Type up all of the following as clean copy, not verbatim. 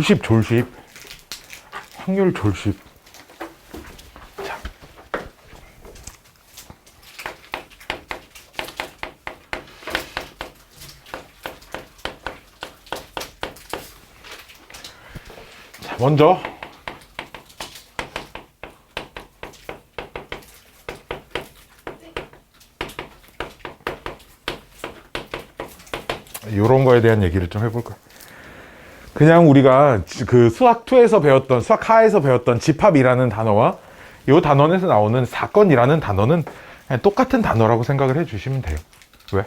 졸십. 확률 졸십. 자. 자, 먼저 이런 거에 대한 얘기를 좀 해볼까. 그냥 우리가 그 수학 2에서 배웠던, 수학 하에서 배웠던 집합이라는 단어와 이 단원에서 나오는 사건이라는 단어는 그냥 똑같은 단어라고 생각을 해주시면 돼요. 왜?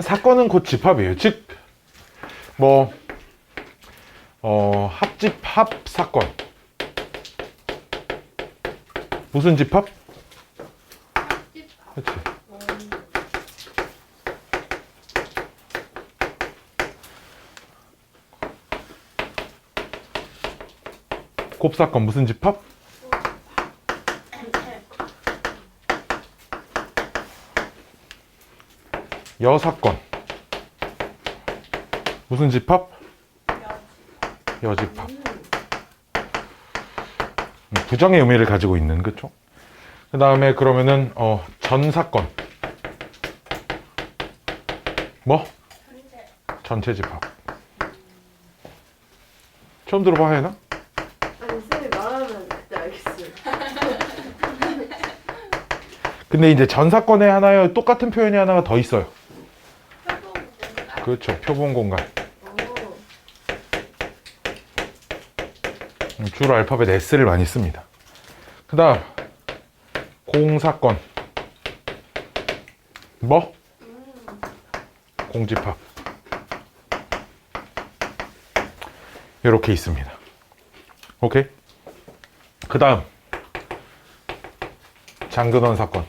사건은 곧 집합이에요. 즉, 뭐, 합집합 사건. 무슨 집합? 그치. 곱사건 무슨 집합? 여사건 무슨 집합? 여집합. 부정의 의미를 가지고 있는, 그쵸? 그 다음에 그러면은 전사건 뭐? 전체 집합. 처음 들어봐야 하나? 아니 쌤이 말하면 그때 알겠어요. 근데 이제 전사건에 하나요, 똑같은 표현이 하나가 더 있어요. 그렇죠. 표본 공간. 주로 알파벳 S를 많이 씁니다. 그 다음 공사건 뭐? 공집합. 이렇게 있습니다. 오케이? 그 다음 장근원 사건.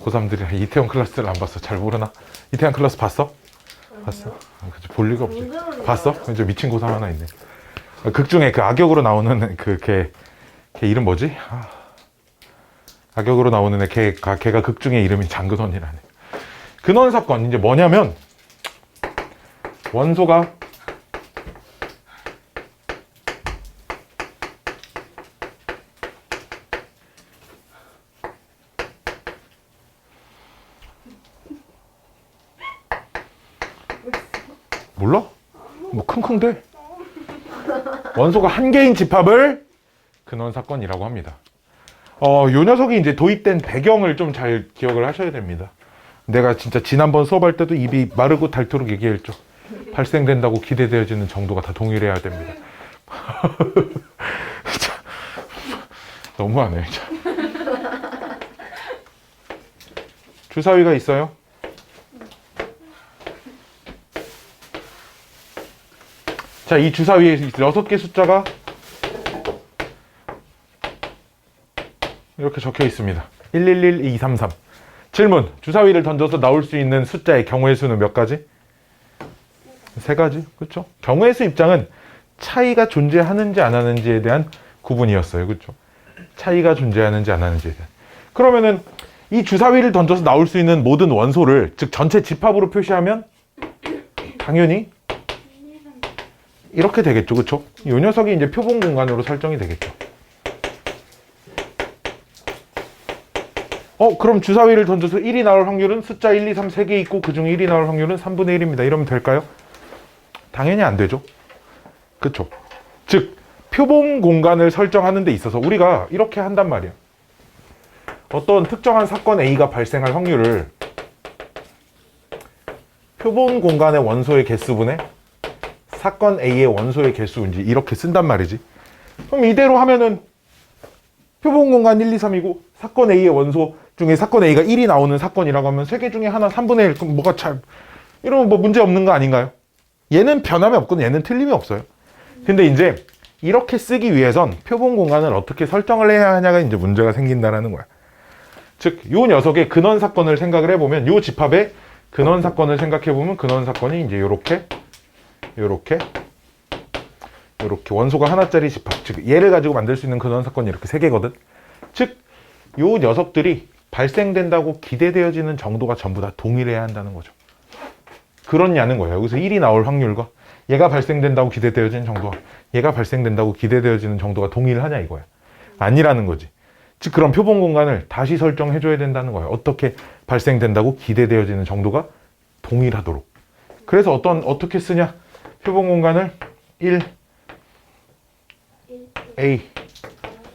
고3들이 이태원 클래스를 안 봤어. 잘 모르나? 이태원 클래스 봤어? 봤어? 그치, 볼 리가 없지. 봤어? 이제 미친 고3 하나 있네. 극 중에 그 악역으로 나오는 걔 이름 뭐지? 악역으로 나오는 걔가 극 중에 이름이 장근원이라네. 근원 사건 이제 뭐냐면 원소가 몰라? 뭐 킁킁대. 원소가 한 개인 집합을 근원 사건이라고 합니다. 요 녀석이 이제 도입된 배경을 좀 잘 기억을 하셔야 됩니다. 내가 진짜 지난번 수업할 때도 입이 마르고 닳도록 얘기했죠. 발생된다고 기대되어지는 정도가 다 동일해야 됩니다. 너무하네. 주사위가 있어요? 자, 이 주사위에 6개 숫자가 이렇게 적혀 있습니다. 111, 233. 질문. 주사위를 던져서 나올 수 있는 숫자의 경우의 수는 몇 가지? 3가지. 그렇죠? 경우의 수 입장은 차이가 존재하는지 안 하는지에 대한 구분이었어요. 그렇죠? 차이가 존재하는지 안 하는지에 대한. 그러면은 이 주사위를 던져서 나올 수 있는 모든 원소를, 즉 전체 집합으로 표시하면 당연히 이렇게 되겠죠. 그렇죠? 이 녀석이 이제 표본 공간으로 설정이 되겠죠. 그럼 주사위를 던져서 1이 나올 확률은 숫자 1, 2, 3, 3개 있고 그중에 1이 나올 확률은 3분의 1입니다. 이러면 될까요? 당연히 안 되죠. 그쵸? 즉, 표본 공간을 설정하는 데 있어서 우리가 이렇게 한단 말이야. 어떤 특정한 사건 A가 발생할 확률을 표본 공간의 원소의 개수분의 사건 A의 원소의 개수인지 이렇게 쓴단 말이지. 그럼 이대로 하면은 표본 공간 1, 2, 3이고 사건 A의 원소 중에 사건 A가 1이 나오는 사건이라고 하면 3개 중에 하나 3분의 1. 그럼 뭐가 이러면 뭐 문제 없는 거 아닌가요? 얘는 변함이 없거든. 얘는 틀림이 없어요. 근데 이제 이렇게 쓰기 위해선 표본 공간을 어떻게 설정을 해야 하냐가 이제 문제가 생긴다라는 거야. 즉, 요 녀석의 근원 사건을 생각을 해보면, 요 집합의 근원 사건을 생각해보면 근원 사건이 이제 요렇게 원소가 하나짜리 집합. 즉, 얘를 가지고 만들 수 있는 근원 사건이 이렇게 3개거든. 즉, 요 녀석들이 발생된다고 기대되어지는 정도가 전부 다 동일해야 한다는 거죠. 그렇냐는 거예요. 여기서 1이 나올 확률과 얘가 발생된다고 기대되어지는 정도와 얘가 발생된다고 기대되어지는 정도가 동일하냐 이거야. 아니라는 거지. 즉 그런 표본 공간을 다시 설정해줘야 된다는 거예요. 어떻게 발생된다고 기대되어지는 정도가 동일하도록. 그래서 어떻게 쓰냐? 표본 공간을 1A,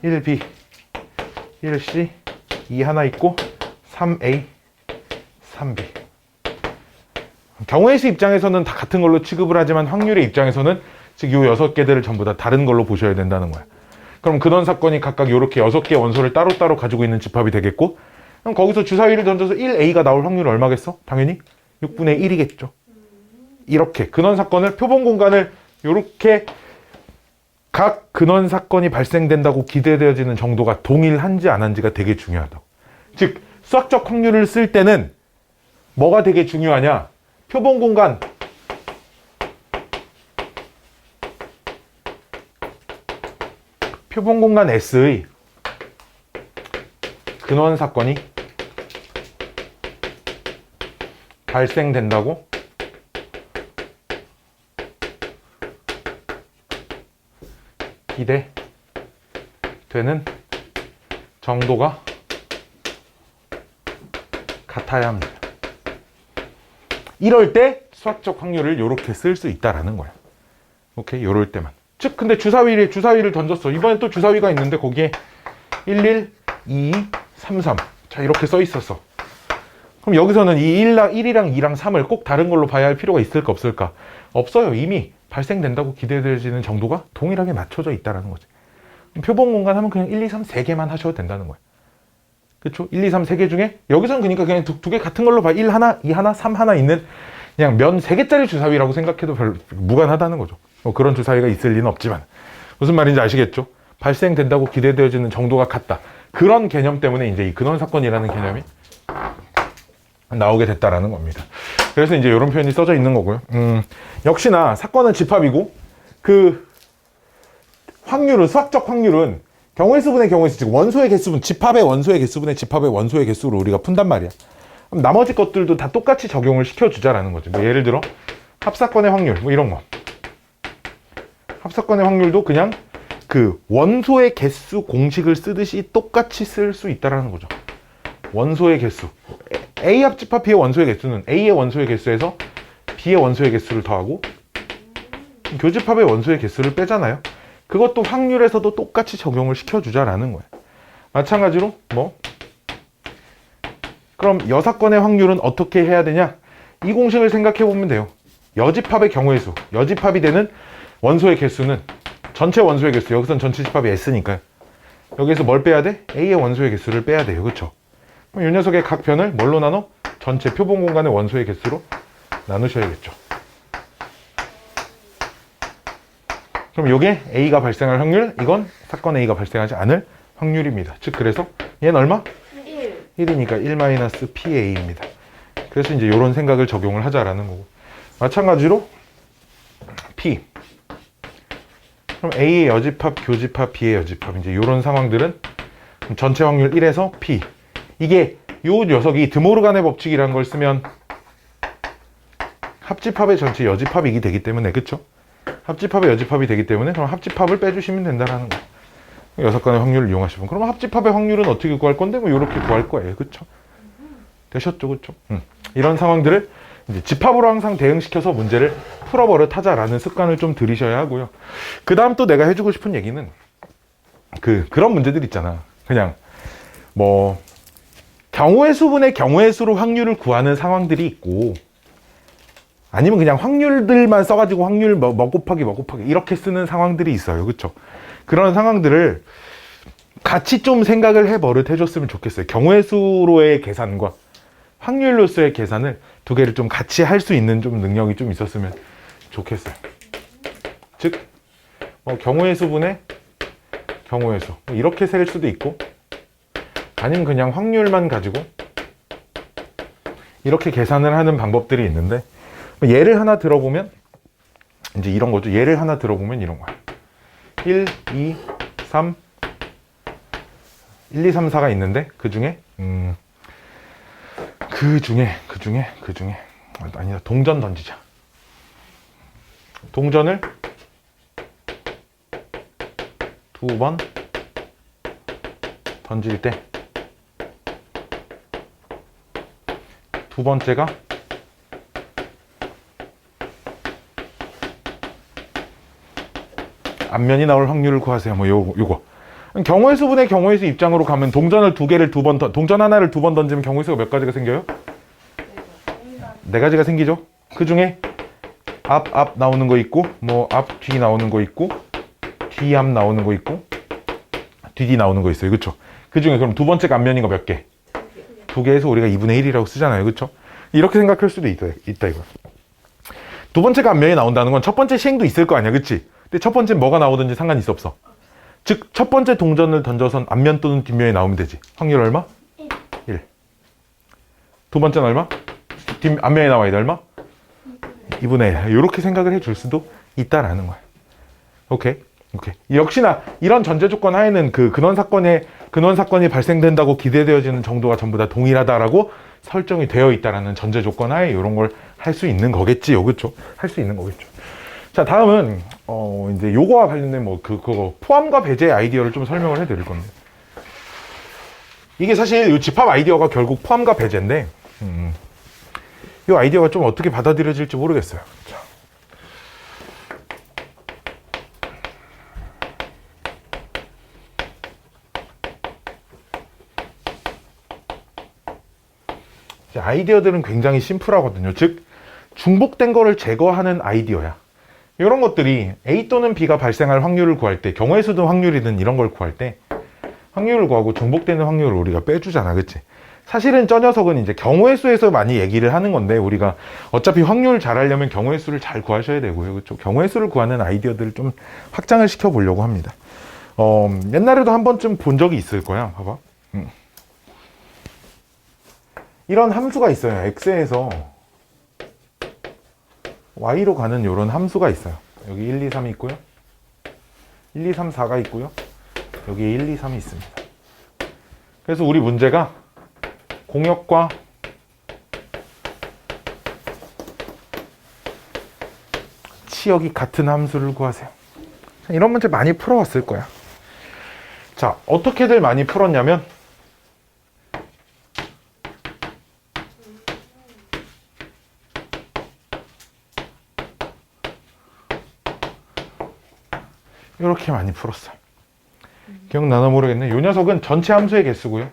1B, 1C, 2 하나 있고 3A, 3B. 경우의 수 입장에서는 다 같은 걸로 취급을 하지만 확률의 입장에서는 즉 요 6개들을 전부 다 다른 걸로 보셔야 된다는 거야. 그럼 근원 사건이 각각 이렇게 6개의 원소를 따로따로 가지고 있는 집합이 되겠고, 그럼 거기서 주사위를 던져서 1A가 나올 확률이 얼마겠어? 당연히 6분의 1이겠죠. 이렇게 근원 사건을 표본 공간을 이렇게 각 근원 사건이 발생된다고 기대되어지는 정도가 동일한지 안 한지가 되게 중요하다고. 즉 수학적 확률을 쓸 때는 뭐가 되게 중요하냐? 표본 공간 S의 근원 사건이 발생된다고 기대되는 정도가 같아야 합니다. 이럴 때 수학적 확률을 이렇게 쓸 수 있다라는 거야. 오케이, 이럴 때만. 즉 근데 주사위를 던졌어. 이번엔 또 주사위가 있는데 거기에 11, 22, 33. 자, 이렇게 써 있었어. 그럼 여기서는 이 1이랑 2랑 3을 꼭 다른 걸로 봐야 할 필요가 있을까 없을까? 없어요. 이미 발생된다고 기대되어지는 정도가 동일하게 맞춰져 있다는 거지. 표본 공간 하면 그냥 1, 2, 3, 3개만 하셔도 된다는 거예요. 그렇죠? 1, 2, 3, 3개 중에 여기서는 그러니까 그냥 두 개 같은 걸로 봐. 1 하나, 2 하나, 3 하나 있는 그냥 면 3개짜리 주사위라고 생각해도 별 무관하다는 거죠. 그런 주사위가 있을 리는 없지만 무슨 말인지 아시겠죠? 발생된다고 기대되어지는 정도가 같다. 그런 개념 때문에 이제 이 근원 사건이라는 개념이 나오게 됐다라는 겁니다. 그래서 이제 이런 표현이 써져 있는 거고요. 역시나 사건은 집합이고 그 확률은 수학적 확률은 경우의 수분의 경우의 수, 즉 원소의 개수분, 집합의 원소의 개수분의 집합의 원소의 개수로 우리가 푼단 말이야. 그럼 나머지 것들도 다 똑같이 적용을 시켜주자라는 거지. 뭐 예를 들어 합사건의 확률, 뭐 이런 거. 합사건의 확률도 그냥 그 원소의 개수 공식을 쓰듯이 똑같이 쓸 수 있다라는 거죠. 원소의 개수. A 합집합 B의 원소의 개수는 A의 원소의 개수에서 B의 원소의 개수를 더하고 교집합의 원소의 개수를 빼잖아요. 그것도 확률에서도 똑같이 적용을 시켜주자라는 거예요. 마찬가지로 뭐 그럼 여사건의 확률은 어떻게 해야 되냐? 이 공식을 생각해 보면 돼요. 여집합의 경우의 수, 여집합이 되는 원소의 개수는 전체 원소의 개수, 여기선 전체 집합이 S니까요. 여기서 뭘 빼야 돼? A의 원소의 개수를 빼야 돼요. 그렇죠? 그럼 이 녀석의 각 변을 뭘로 나눠? 전체 표본 공간의 원소의 개수로 나누셔야겠죠. 그럼 이게 A가 발생할 확률, 이건 사건 A가 발생하지 않을 확률입니다. 즉 그래서 얘는 얼마? 1이니까 1-PA입니다. 그래서 이제 이런 생각을 적용을 하자라는 거고. 마찬가지로 P. 그럼 A의 여집합, 교집합, B의 여집합. 이제 이런 상황들은 전체 확률 1에서 P. 이게 요 녀석이 드모르간의 법칙이라는 걸 쓰면 합집합의 전체 여집합이기 되기 때문에, 그쵸? 합집합의 여집합이 되기 때문에 그럼 합집합을 빼주시면 된다는 거. 6건의 확률을 이용하시면. 그럼 합집합의 확률은 어떻게 구할 건데? 뭐 이렇게 구할 거예요. 그쵸? 되셨죠? 그쵸? 이런 상황들을 이제 집합으로 항상 대응시켜서 문제를 풀어버릇하자라는 습관을 좀 들이셔야 하고요. 그 다음 또 내가 해주고 싶은 얘기는 그런 문제들 있잖아. 그냥 뭐 경우의 수분의 경우의 수로 확률을 구하는 상황들이 있고, 아니면 그냥 확률들만 써가지고 확률 뭐 곱하기 이렇게 쓰는 상황들이 있어요. 그쵸? 그런 상황들을 같이 좀 생각을 해버릇해줬으면 좋겠어요. 경우의 수로의 계산과 확률로서의 계산을 두 개를 좀 같이 할 수 있는 좀 능력이 좀 있었으면 좋겠어요. 즉, 경우의 수분의 경우의 수. 이렇게 셀 수도 있고, 아니면 그냥 확률만 가지고 이렇게 계산을 하는 방법들이 있는데, 예를 하나 들어보면 이제 이런 거죠. 예를 하나 들어보면 이런 거야. 1, 2, 3, 4가 있는데 그 중에 그 중에 아니다. 동전 던지자. 동전을 2번 던질 때 두 번째가 앞면이 나올 확률을 구하세요. 뭐 요거. 경우의 수분의 경우의 수 입장으로 가면 동전을 동전 하나를 2번 던지면 경우의 수가 몇 가지가 생겨요? 네 가지가 생기죠. 그 중에 앞 나오는 거 있고, 뭐 앞 뒤 나오는 거 있고, 뒤 앞 나오는 거 있고, 뒤 나오는 거 있어요. 그렇죠? 그 중에 그럼 두 번째가 앞면인 거 몇 개? 2개에서 우리가 2분의 1이라고 쓰잖아요. 그렇죠? 이렇게 생각할 수도 있다 이거. 두 번째가 앞면이 나온다는 건 첫 번째 시행도 있을 거 아니야. 그치? 근데 첫 번째 뭐가 나오든지 상관이 있어 없어? 즉 첫 번째 동전을 던져선 앞면 또는 뒷면이 나오면 되지. 확률 얼마? 1. 두 번째는 얼마? 앞면이 나와야 돼. 얼마? 2분의 1. 이렇게 생각을 해줄 수도 있다라는 거야. 오케이. 역시나 이런 전제 조건 하에는 그 근원 사건이 발생된다고 기대되어지는 정도가 전부 다 동일하다라고 설정이 되어 있다라는 전제 조건 하에 이런 걸 할 수 있는 거겠지요. 그렇죠? 할 수 있는 거겠죠. 자, 다음은 이제 요거와 관련된 뭐 그거 포함과 배제 아이디어를 좀 설명을 해 드릴 건데. 이게 사실 이 집합 아이디어가 결국 포함과 배제인데 이 아이디어가 좀 어떻게 받아들여질지 모르겠어요. 자. 아이디어들은 굉장히 심플하거든요. 즉 중복된 거를 제거하는 아이디어야. 이런 것들이 A 또는 B가 발생할 확률을 구할 때, 경우의 수든 확률이든 이런 걸 구할 때 확률을 구하고 중복되는 확률을 우리가 빼주잖아. 그치? 사실은 저 녀석은 이제 경우의 수에서 많이 얘기를 하는 건데, 우리가 어차피 확률을 잘 하려면 경우의 수를 잘 구하셔야 되고요. 그렇죠? 경우의 수를 구하는 아이디어들을 좀 확장을 시켜 보려고 합니다. 옛날에도 한 번쯤 본 적이 있을 거야. 봐봐. 이런 함수가 있어요. x에서 y로 가는 이런 함수가 있어요. 여기 1, 2, 3이 있고요. 1, 2, 3, 4가 있고요. 여기 1, 2, 3이 있습니다. 그래서 우리 문제가 공역과 치역이 같은 함수를 구하세요. 이런 문제 많이 풀어왔을 거야. 자, 어떻게들 많이 풀었냐면 이렇게 많이 풀었어요. 기억나나 모르겠네. 이 녀석은 전체 함수의 개수고요.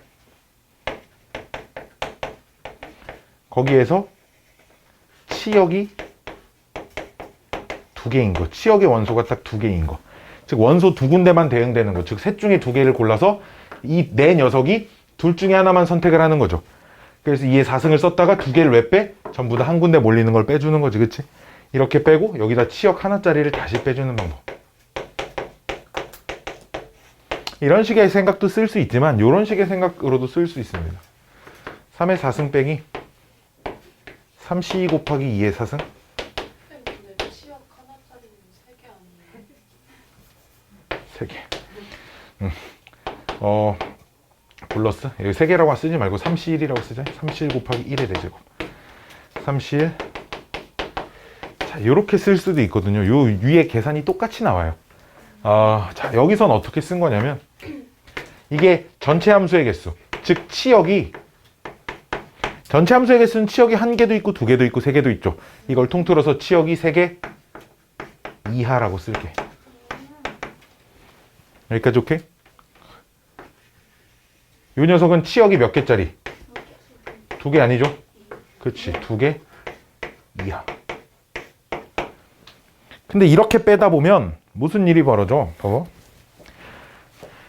거기에서 치역이 2개인 거. 치역의 원소가 딱 2개인 거. 즉 원소 2군데만 대응되는 거. 즉 셋 중에 2개를 골라서 이 네 녀석이 둘 중에 하나만 선택을 하는 거죠. 그래서 2의 4승을 썼다가 2개를 왜 빼? 전부 다 한 군데 몰리는 걸 빼주는 거지. 그치? 이렇게 빼고 여기다 치역 하나짜리를 다시 빼주는 방법. 이런 식의 생각도 쓸 수 있지만 이런 식의 생각으로도 쓸 수 있습니다. 3의 4승 빼기 3C 곱하기 2의 4승. 근데 치역 하나짜리는 3개 아니에요? 3개. 플러스 여기 3개라고 쓰지 말고 3C1이라고 쓰자. 3C1 곱하기 1의 대제곱. 3C1. 자, 이렇게 쓸 수도 있거든요. 요 위에 계산이 똑같이 나와요. 자, 여기선 어떻게 쓴 거냐면 이게 전체 함수의 개수, 즉 치역이 전체 함수의 개수는 치역이 1개도 있고 2개도 있고 3개도 있죠. 이걸 통틀어서 치역이 3개 이하라고 쓸게. 여기까지 오케이? 이 녀석은 치역이 몇 개짜리? 2개 아니죠? 그렇지, 2개 이하. 근데 이렇게 빼다 보면 무슨 일이 벌어져? 봐봐.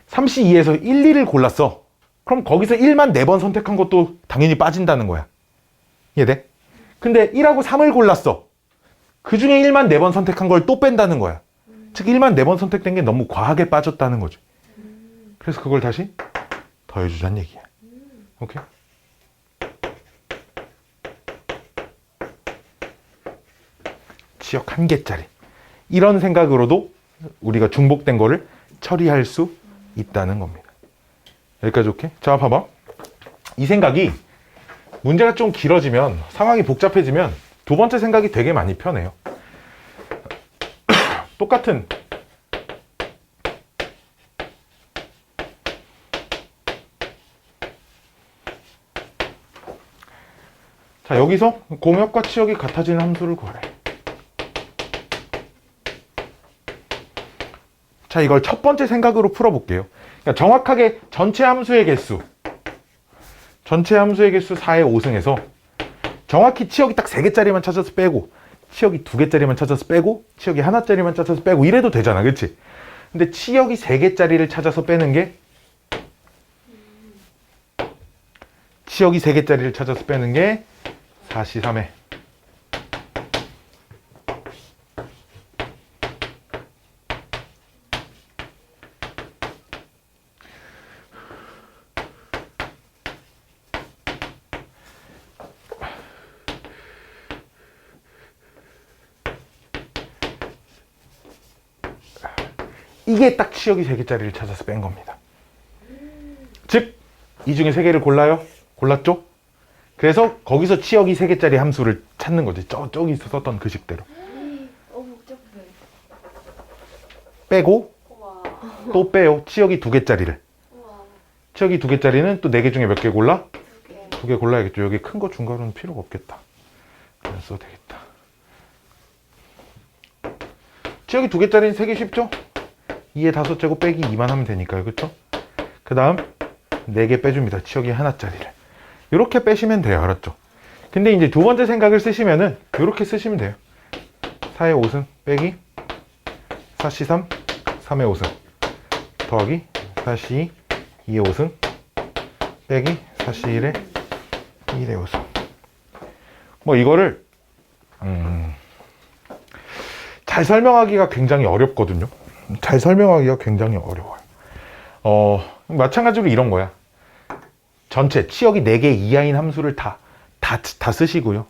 3C2에서 1, 2를 골랐어. 그럼 거기서 1만 4번 선택한 것도 당연히 빠진다는 거야. 이해돼? 근데 1하고 3을 골랐어. 그 중에 1만 4번 선택한 걸 또 뺀다는 거야. 즉 1만 4번 선택된 게 너무 과하게 빠졌다는 거죠. 그래서 그걸 다시 더해주자는 얘기야. 오케이? 치역 1개짜리. 이런 생각으로도 우리가 중복된 거를 처리할 수 있다는 겁니다. 여기까지 오케이? 자, 봐봐. 이 생각이 문제가 좀 길어지면, 상황이 복잡해지면 두 번째 생각이 되게 많이 편해요. 똑같은 자, 여기서 공역과 치역이 같아지는 함수를 구하래. 자, 이걸 첫 번째 생각으로 풀어볼게요. 그러니까 정확하게 전체 함수의 개수 4의 5승에서 정확히 치역이 딱 3개짜리만 찾아서 빼고, 치역이 2개짜리만 찾아서 빼고, 치역이 하나짜리만 찾아서 빼고 이래도 되잖아, 그치? 근데 치역이 3개짜리를 찾아서 빼는 게, 치역이 3개짜리를 찾아서 빼는 게 4C3회. 이게 딱 치역이 3개짜리를 찾아서 뺀 겁니다. 즉, 이 중에 3개를 골라요? 골랐죠? 그래서 거기서 치역이 3개짜리 함수를 찾는 거지. 저기서 썼던 그 식대로. 복잡해. 빼고 우와. 또 빼요. 치역이 2개짜리를. 우와. 치역이 2개짜리는 또 4개 중에 몇 개 골라? 이렇게. 2개 골라야겠죠. 여기 큰 거 중괄호는 필요가 없겠다. 안 써도 되겠다. 치역이 2개짜리는 3개 쉽죠? 2의 5제곱 빼기 2만 하면 되니까요. 그쵸? 그 다음 4개 빼줍니다. 치역이 하나짜리를. 이렇게 빼시면 돼요. 알았죠? 근데 이제 두 번째 생각을 쓰시면은 이렇게 쓰시면 돼요. 4의 5승 빼기 4C3 3의 5승 더하기 4C2 2의 5승 빼기 4C1의 1의 5승. 뭐 이거를 잘 설명하기가 굉장히 어렵거든요. 잘 설명하기가 굉장히 어려워요. 마찬가지로 이런 거야. 전체 치역이 4개 이하인 함수를 다 쓰시고요.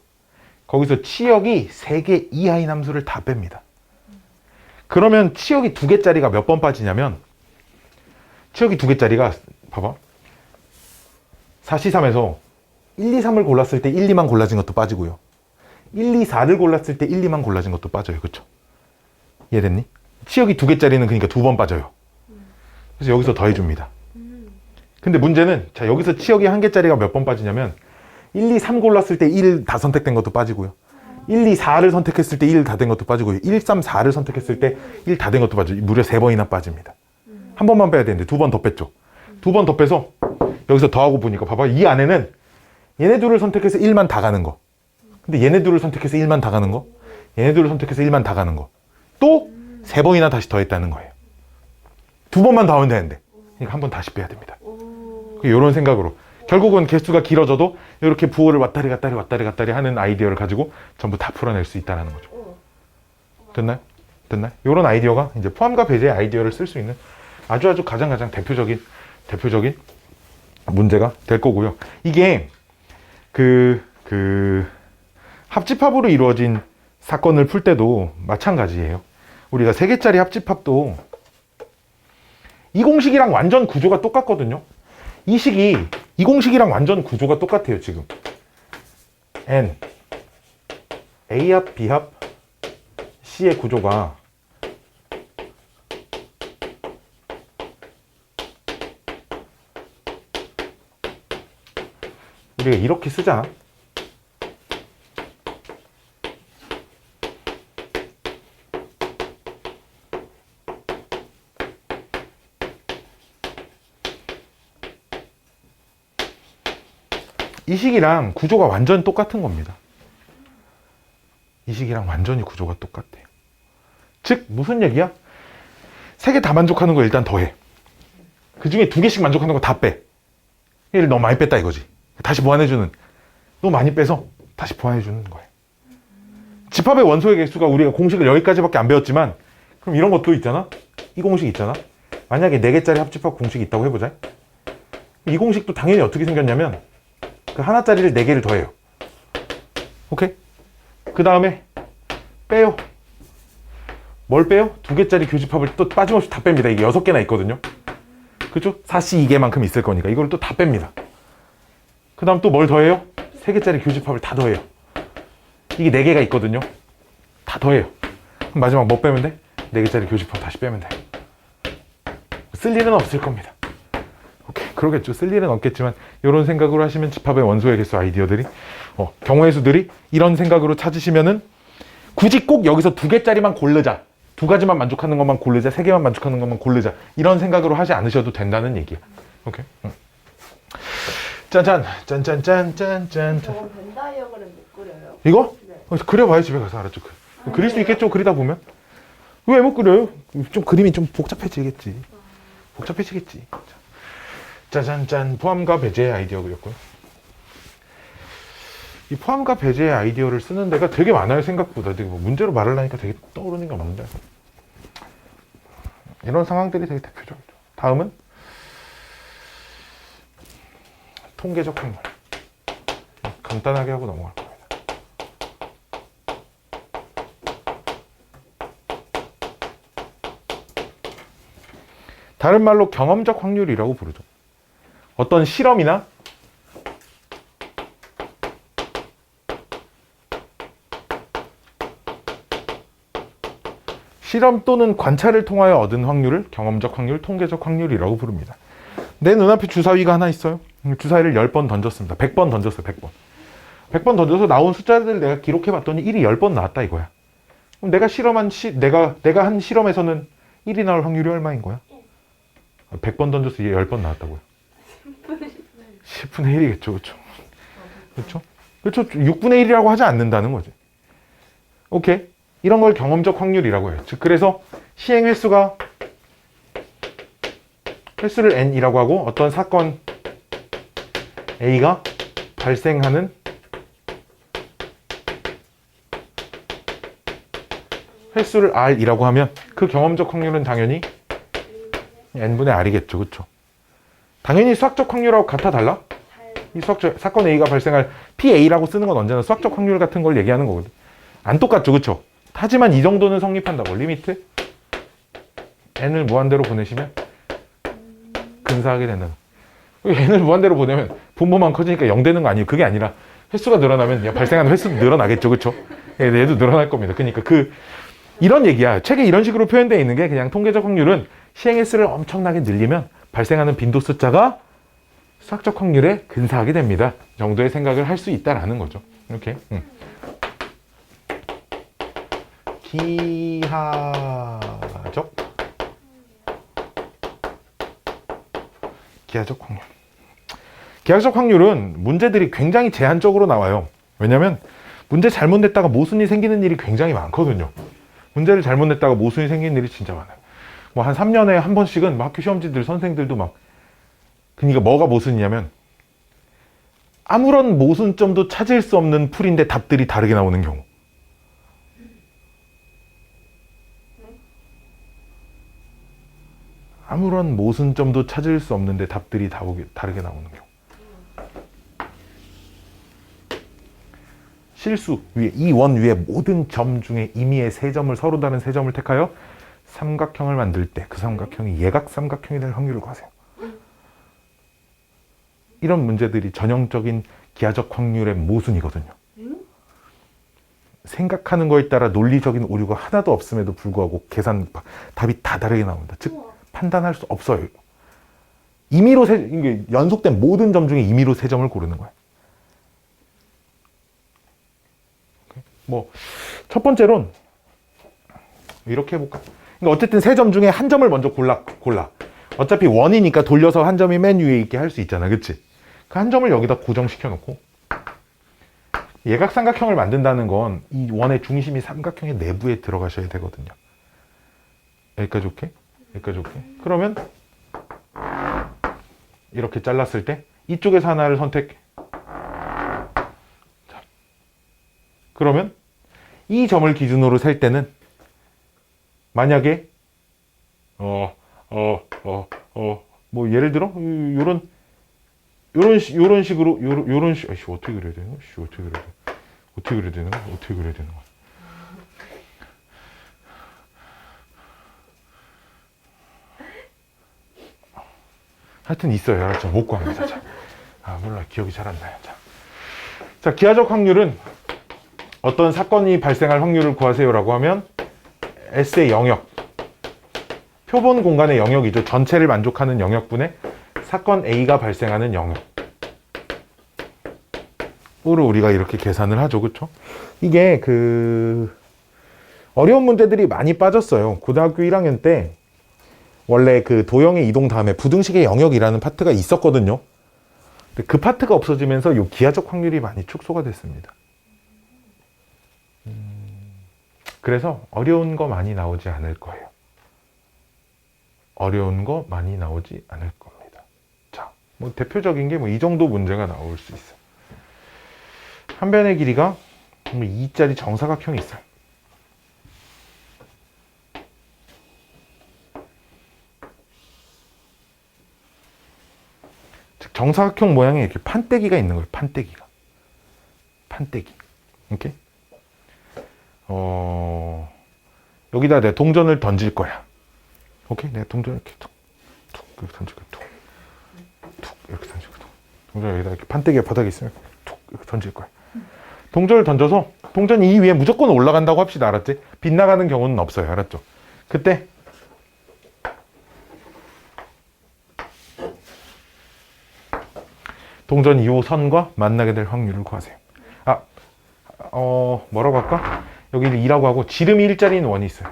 거기서 치역이 3개 이하인 함수를 다 뺍니다. 그러면 치역이 2개짜리가 몇 번 빠지냐면, 치역이 2개짜리가 봐봐. 4C3에서 1, 2, 3을 골랐을 때 1, 2만 골라진 것도 빠지고요. 1, 2, 4를 골랐을 때 1, 2만 골라진 것도 빠져요. 그쵸? 이해됐니? 치역이 2개짜리는 그러니까 2번 빠져요. 그래서 여기서 더해줍니다. 근데 문제는, 자, 여기서 치역이 1개짜리가 몇 번 빠지냐면 1, 2, 3 골랐을 때 1 다 선택된 것도 빠지고요. 1, 2, 4를 선택했을 때 1 다 된 것도 빠지고요. 1, 3, 4를 선택했을 때 1 다 된 것도 빠지고, 무려 3번이나 빠집니다. 한 번만 빼야 되는데 2번 더 뺐죠. 2번 더 빼서 여기서 더하고 보니까 봐봐. 이 안에는 얘네 둘을 선택해서 1만 다 가는 거. 근데 얘네 둘을 선택해서 1만 다 가는 거. 얘네 둘을 선택해서 1만 다 가는 거. 또 3번이나 다시 더했다는 거예요. 2번만 더 하면 되는데. 그러니까 한 번 다시 빼야 됩니다. 이런 생각으로. 결국은 개수가 길어져도 이렇게 부호를 왔다리 갔다리 하는 아이디어를 가지고 전부 다 풀어낼 수 있다는 거죠. 됐나요? 이런 아이디어가 이제 포함과 배제의 아이디어를 쓸 수 있는 아주 가장 대표적인 문제가 될 거고요. 이게 합집합으로 이루어진 사건을 풀 때도 마찬가지예요. 우리가 3개짜리 합집합도 이 공식이랑 완전 구조가 똑같거든요. 이 식이 이 공식이랑 완전 구조가 똑같아요. 지금 N A합 B합 C의 구조가 우리가 이렇게 쓰잖아. 이 식이랑 구조가 완전히 똑같은 겁니다. 이 식이랑 완전히 구조가 똑같아요. 즉 무슨 얘기야? 3개 다 만족하는 거 일단 더해. 그 중에 2개씩 만족하는 거 다 빼. 얘를 너무 많이 뺐다 이거지. 다시 보완해주는. 너무 많이 빼서 다시 보완해주는 거예요. 집합의 원소의 개수가 우리가 공식을 여기까지밖에 안 배웠지만, 그럼 이런 것도 있잖아. 이 공식 있잖아. 만약에 4개짜리 합집합 공식이 있다고 해보자. 이 공식도 당연히 어떻게 생겼냐면 그 하나짜리를 4개를 더해요. 오케이? 그 다음에 빼요. 뭘 빼요? 2개짜리 교집합을 또 빠짐없이 다 뺍니다. 이게 6개나 있거든요. 그죠? 4C 2개만큼 있을 거니까 이걸 또 다 뺍니다. 그 다음 또 뭘 더해요? 3개짜리 교집합을 다 더해요. 이게 4개가 있거든요. 다 더해요. 그럼 마지막 뭐 빼면 돼? 4개짜리 교집합 다시 빼면 돼. 쓸 일은 없을 겁니다. 오케이, 그러겠죠. 쓸 일은 없겠지만 이런 생각으로 하시면 집합의 원소의 개수 아이디어들이 경우의 수들이 이런 생각으로 찾으시면은 굳이 꼭 여기서 2개짜리만 고르자, 2가지만 만족하는 것만 고르자, 3개만 만족하는 것만 고르자, 이런 생각으로 하지 않으셔도 된다는 얘기야. 오케이. 짠짠 짠짠짠짠짠. 저건 벤 다이어그램 못 그려요? 이거? 네. 그려봐요. 집에 가서 알았죠. 그릴 수 있겠죠. 그리다 보면. 왜 못 그려요? 좀 그림이 좀 복잡해지겠지. 복잡해지겠지. 짜잔짠. 포함과 배제의 아이디어였고요. 이 포함과 배제의 아이디어를 쓰는 데가 되게 많아요. 생각보다. 되게 뭐 문제로 말을 하니까 되게 떠오르는 게 많은데, 이런 상황들이 되게 대표적이죠. 다음은 통계적 확률. 간단하게 하고 넘어갈 겁니다. 다른 말로 경험적 확률이라고 부르죠. 어떤 실험이나 실험 또는 관찰을 통하여 얻은 확률을 경험적 확률, 통계적 확률이라고 부릅니다. 내 눈앞에 주사위가 하나 있어요. 주사위를 10번 던졌습니다. 100번 던졌어요. 100번. 100번 던져서 나온 숫자들을 내가 기록해 봤더니 1이 10번 나왔다 이거야. 그럼 내가 내가 한 실험에서는 1이 나올 확률이 얼마인 거야? 100번 던져서 10번 나왔다고요. 10분의 1이겠죠. 그렇죠? 그렇죠? 그렇죠. 6분의 1이라고 하지 않는다는 거지. 오케이. 이런 걸 경험적 확률이라고 해요. 즉, 그래서 시행 횟수를 n이라고 하고 어떤 사건 A가 발생하는 횟수를 R이라고 하면 그 경험적 확률은 당연히 n분의 R이겠죠. 그렇죠? 당연히 수학적 확률하고 같아 달라? 이 사건 A가 발생할 PA라고 쓰는 건 언제나 수학적 확률 같은 걸 얘기하는 거거든. 안 똑같죠. 그렇죠? 하지만 이 정도는 성립한다고. 리미트 n을 무한대로 보내시면 근사하게 된다는. n을 무한대로 보내면 분모만 커지니까 0 되는 거 아니에요. 그게 아니라 횟수가 늘어나면 발생하는 횟수도 늘어나겠죠. 그렇죠? 얘도 늘어날 겁니다. 그러니까 이런 얘기야. 책에 이런 식으로 표현되어 있는 게 그냥 통계적 확률은 시행 횟수를 엄청나게 늘리면 발생하는 빈도 숫자가 수학적 확률에 근사하게 됩니다. 정도의 생각을 할 수 있다라는 거죠. 이렇게. 기하적 확률. 기하적 확률은 문제들이 굉장히 제한적으로 나와요. 왜냐면 문제 잘못 냈다가 모순이 생기는 일이 굉장히 많거든요. 문제를 잘못 냈다가 모순이 생기는 일이 진짜 많아요. 뭐 한 3년에 한 번씩은 학교 시험지들 선생들도 막, 그러니까 뭐가 모순이냐면 아무런 모순점도 찾을 수 없는 풀인데 답들이 다르게 나오는 경우. 아무런 모순점도 찾을 수 없는데 답들이 다르게 나오는 경우. 실수 위에 이 원 위에 모든 점 중에 임의의 세 점을 서로 다른 세 점을 택하여 삼각형을 만들 때 그 삼각형이 예각 삼각형이 될 확률을 구하세요. 이런 문제들이 전형적인 기하적 확률의 모순이거든요. 생각하는 거에 따라 논리적인 오류가 하나도 없음에도 불구하고 답이 다 다르게 나옵니다. 즉 판단할 수 없어요. 임의로 이게 연속된 모든 점 중에 임의로 세 점을 고르는 거예요. 뭐 첫 번째론 이렇게 해볼까? 그러니까 어쨌든 세 점 중에 한 점을 먼저 골라. 어차피 원이니까 돌려서 한 점이 맨 위에 있게 할 수 있잖아, 그치? 그 한 점을 여기다 고정시켜 놓고 예각삼각형을 만든다는 건 이 원의 중심이 삼각형의 내부에 들어가셔야 되거든요. 여기까지 오케이? 여기까지 오케이? 그러면 이렇게 잘랐을 때 이쪽에서 하나를 선택해. 자, 그러면 이 점을 기준으로 셀 때는 만약에 뭐 예를 들어 요런 식으로 어떻게 그려야 되는 거야? 어떻게 그려야 되는 거야? 하여튼 있어요. 알았죠? 못 구합니다. 자. 몰라. 기억이 잘 안 나요. 자. 자, 기하적 확률은 어떤 사건이 발생할 확률을 구하세요라고 하면 S의 영역, 표본 공간의 영역이죠. 전체를 만족하는 영역분의 사건 A가 발생하는 영역으로 우리가 이렇게 계산을 하죠. 그쵸? 이게 어려운 문제들이 많이 빠졌어요. 고등학교 1학년 때 원래 그 도형의 이동 다음에 부등식의 영역이라는 파트가 있었거든요. 근데 그 파트가 없어지면서 이 기하적 확률이 많이 축소가 됐습니다. 그래서 어려운 거 많이 나오지 않을 거예요. 어려운 거 많이 나오지 않을 겁니다. 자, 뭐 대표적인 게 뭐 이 정도 문제가 나올 수 있어요. 한 변의 길이가 2짜리 정사각형이 있어요. 즉 정사각형 모양의 이렇게 판때기가 있는 거예요. 판때기가. 판때기. 이렇게. 여기다 내가 동전을 던질 거야. 오케이? 내가 동전을 이렇게 툭, 툭, 이렇게 던질 거야. 툭, 툭, 이렇게 던질 거야. 동전을 여기다 이렇게 판때기가 바닥에 있으면 툭, 이렇게 던질 거야. 동전을 던져서 동전이 이 위에 무조건 올라간다고 합시다. 알았지? 빗나가는 경우는 없어요. 알았죠? 그때 동전이 이 선과 만나게 될 확률을 구하세요. 뭐라고 할까? 여기 2라고 하고 지름이 1짜리인 원이 있어요.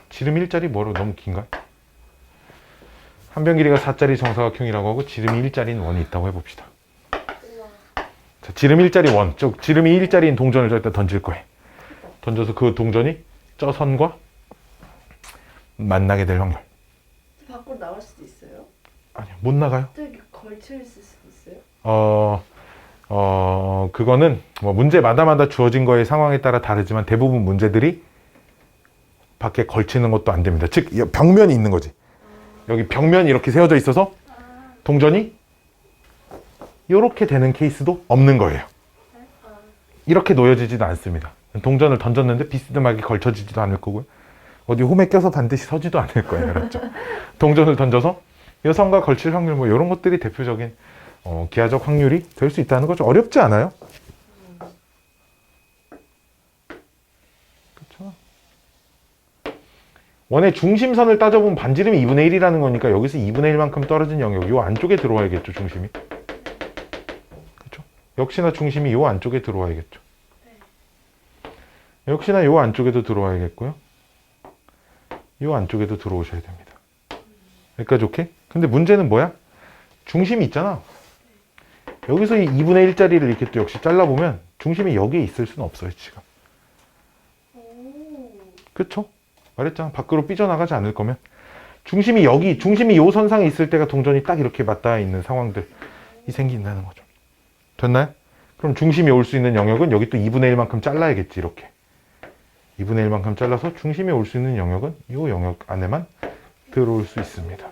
지름이 1짜리 뭐로 너무 긴가? 한 변 길이가 4짜리 정사각형이라고 하고 지름이 1짜리인 원이 있다고 해봅시다. 자, 지름 1짜리 원, 지름이 1짜리인 동전을 저기다 던질 거예요. 던져서 그 동전이 저 선과 만나게 될 확률. 밖으로 나갈 수도 있어요? 아니요, 못 나가요. 저기 걸쳐 있을 수도 있어요? 그거는 뭐 문제마다마다 주어진 거의 상황에 따라 다르지만 대부분 문제들이 밖에 걸치는 것도 안 됩니다. 즉, 벽면이 있는 거지. 여기 벽면이 이렇게 세워져 있어서 동전이 이렇게 되는 케이스도 없는 거예요. 이렇게 놓여지지도 않습니다. 동전을 던졌는데 비스듬하게 걸쳐지지도 않을 거고요. 어디 홈에 껴서 반드시 서지도 않을 거예요. 알았죠? 동전을 던져서 이 선과 걸칠 확률 뭐 이런 것들이 대표적인 기하적 확률이 될 수 있다는 거죠. 어렵지 않아요? 그렇죠? 원의 중심선을 따져보면 반지름이 2분의 1이라는 거니까 여기서 2분의 1만큼 떨어진 영역 요 안쪽에 들어와야겠죠. 중심이. 그렇죠? 역시나 중심이 요 안쪽에 들어와야겠죠. 역시나 요 안쪽에도 들어와야겠고요. 요 안쪽에도 들어오셔야 됩니다. 여기까지 오케이? 근데 문제는 뭐야? 중심이 있잖아. 여기서 이 2분의 1짜리를 이렇게 또 역시 잘라보면 중심이 여기에 있을 수는 없어요, 지금. 그쵸? 말했잖아. 밖으로 삐져나가지 않을 거면. 중심이 요 선상에 있을 때가 동전이 딱 이렇게 맞닿아 있는 상황들이 생긴다는 거죠. 됐나요? 그럼 중심이 올 수 있는 영역은 여기 또 2분의 1만큼 잘라야겠지, 이렇게. 2분의 1만큼 잘라서 중심이 올 수 있는 영역은 이 영역 안에만 들어올 수 있습니다.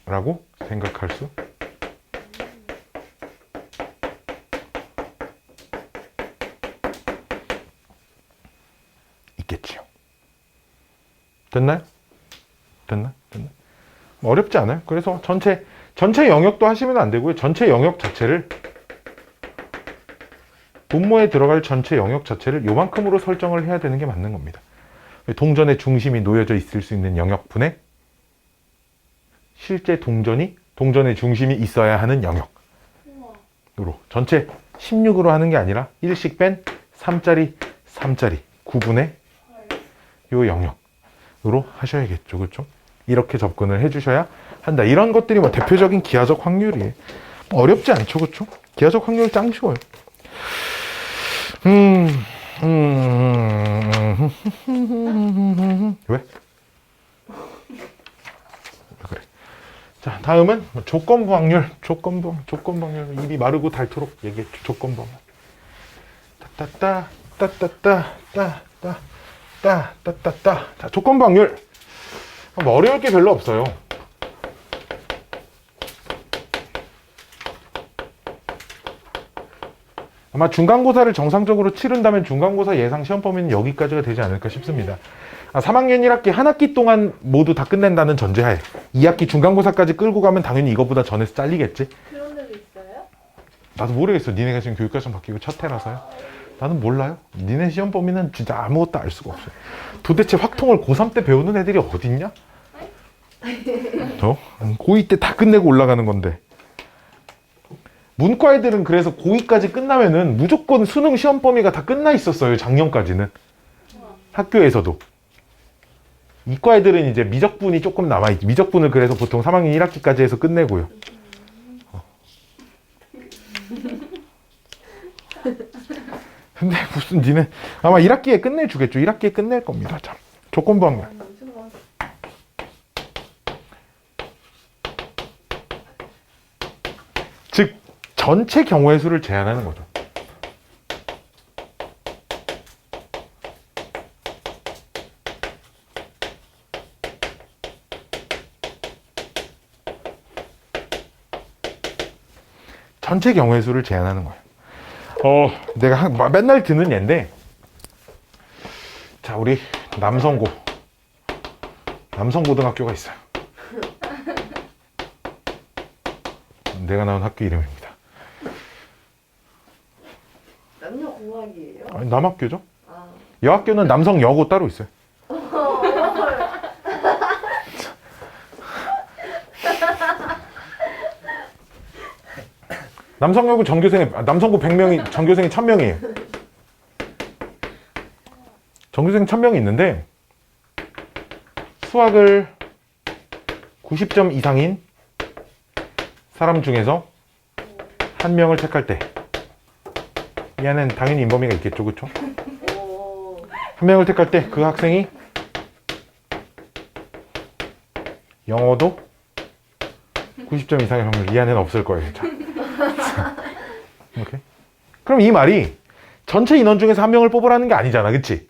라고 생각할 수 있겠지요. 됐나요? 됐나? 어렵지 않아요. 그래서 전체 영역도 하시면 안 되고요. 전체 영역 자체를 분모에 들어갈 전체 영역 자체를 요만큼으로 설정을 해야 되는 게 맞는 겁니다. 동전의 중심이 놓여져 있을 수 있는 영역분의 실제 동전의 중심이 있어야 하는 영역으로 전체 16으로 하는 게 아니라 1씩 뺀 3짜리 9분의 요 영역으로 하셔야겠죠. 그렇죠? 이렇게 접근을 해주셔야 한다. 이런 것들이 뭐 대표적인 기하적 확률이에요. 어렵지 않죠. 그렇죠? 기하적 확률 짱 쉬워요. 왜? 그래. 자, 다음은 조건부 확률. 조건부 확률. 입이 마르고 닳도록 얘기했죠. 조건부 확률. 자, 조건부 확률. 뭐 어려울 게 별로 없어요. 아마 중간고사를 정상적으로 치른다면 중간고사 예상 시험 범위는 여기까지가 되지 않을까 싶습니다. 3학년 1학기 한 학기 동안 모두 다 끝낸다는 전제하에 2학기 중간고사까지 끌고 가면 당연히 이거보다 전에서 잘리겠지. 그런 데도 있어요? 나도 모르겠어. 니네가 지금 교육과정 바뀌고 첫 해라서요. 나는 몰라요. 니네 시험 범위는 진짜 아무것도 알 수가 없어요. 도대체 확통을 고3 때 배우는 애들이 어딨냐? 고2 때 다 끝내고 올라가는 건데. 문과 애들은 그래서 고2까지 끝나면은 무조건 수능 시험 범위가 다 끝나 있었어요. 작년까지는. 학교에서도. 이과 애들은 이제 미적분이 조금 남아있지. 미적분을 그래서 보통 3학년 1학기까지 해서 끝내고요. 근데 무슨 니네 아마 1학기에 끝내주겠죠. 1학기에 끝낼 겁니다. 참. 조건부 학년. 즉 전체 경우의 수를 제한하는 거죠. 전체 경우의 수를 제한하는 거예요. 내가 맨날 듣는 예인데, 자, 우리 남성고등학교가 있어요. 내가 나온 학교 이름입니다. 남녀공학이에요? 아니, 남학교죠? 아. 여학교는 남성여고 따로 있어요. 남성여고 남성고 100명이, 전교생이 1000명이에요. 전교생 1000명이 있는데, 수학을 90점 이상인 사람 중에서 한 명을 택할 때, 이 안에는 당연히 인범위가 있겠죠, 그쵸? 한 명을 택할 때 그 학생이 영어도 90점 이상의 확률, 이 안에는 없을 거예요. 자. 오케이. 그럼 이 말이 전체 인원 중에서 한 명을 뽑으라는 게 아니잖아, 그치?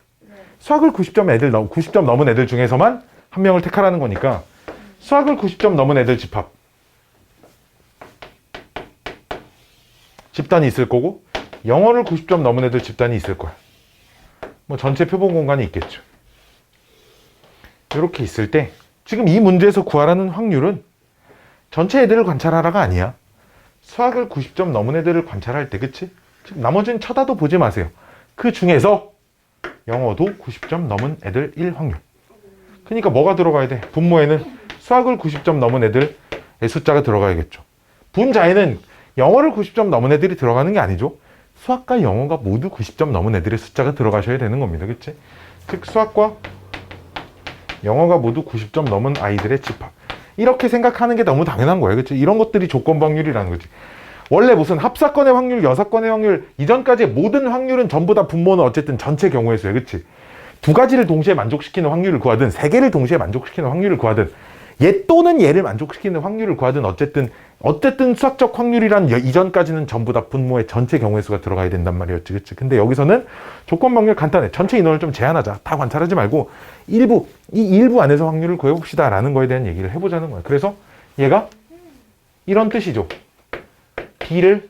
수학을 90점 넘은 애들 중에서만 한 명을 택하라는 거니까 수학을 90점 넘은 애들 집단이 있을 거고, 영어를 90점 넘은 애들 집단이 있을 거야. 뭐 전체 표본 공간이 있겠죠. 이렇게 있을 때 지금 이 문제에서 구하라는 확률은 전체 애들을 관찰하라가 아니야. 수학을 90점 넘은 애들을 관찰할 때, 그치? 지금 나머지는 쳐다도 보지 마세요. 그 중에서 영어도 90점 넘은 애들 1 확률. 그러니까 뭐가 들어가야 돼? 분모에는 수학을 90점 넘은 애들의 숫자가 들어가야겠죠. 분자에는 영어를 90점 넘은 애들이 들어가는 게 아니죠. 수학과 영어가 모두 90점 넘은 애들의 숫자가 들어가셔야 되는 겁니다. 그치? 즉 수학과 영어가 모두 90점 넘은 아이들의 집합. 이렇게 생각하는 게 너무 당연한 거예요. 그치? 이런 것들이 조건부 확률이라는 거지. 원래 무슨 합사건의 확률, 여사건의 확률, 이전까지의 모든 확률은 전부 다 분모는 어쨌든 전체 경우의 수예요. 그치? 두 가지를 동시에 만족시키는 확률을 구하든, 세 개를 동시에 만족시키는 확률을 구하든, 얘 또는 얘를 만족시키는 확률을 구하든, 어쨌든 수학적 확률이란 이전까지는 전부 다 분모의 전체 경우의 수가 들어가야 된단 말이었지. 그치? 근데 여기서는 조건부 확률 간단해. 전체 인원을 좀 제한하자. 다 관찰하지 말고 이 일부 안에서 확률을 구해봅시다 라는 거에 대한 얘기를 해보자는 거야. 그래서 얘가 이런 뜻이죠. B를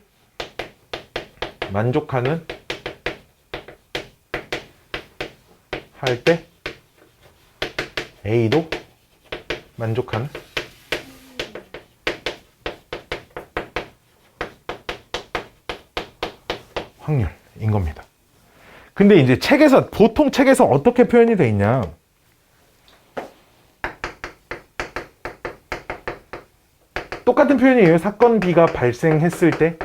만족하는 할 때 A도 만족하는 확률인 겁니다. 근데 이제 보통 책에서 어떻게 표현이 돼 있냐? 똑같은 표현이에요. 사건 B가 발생했을 때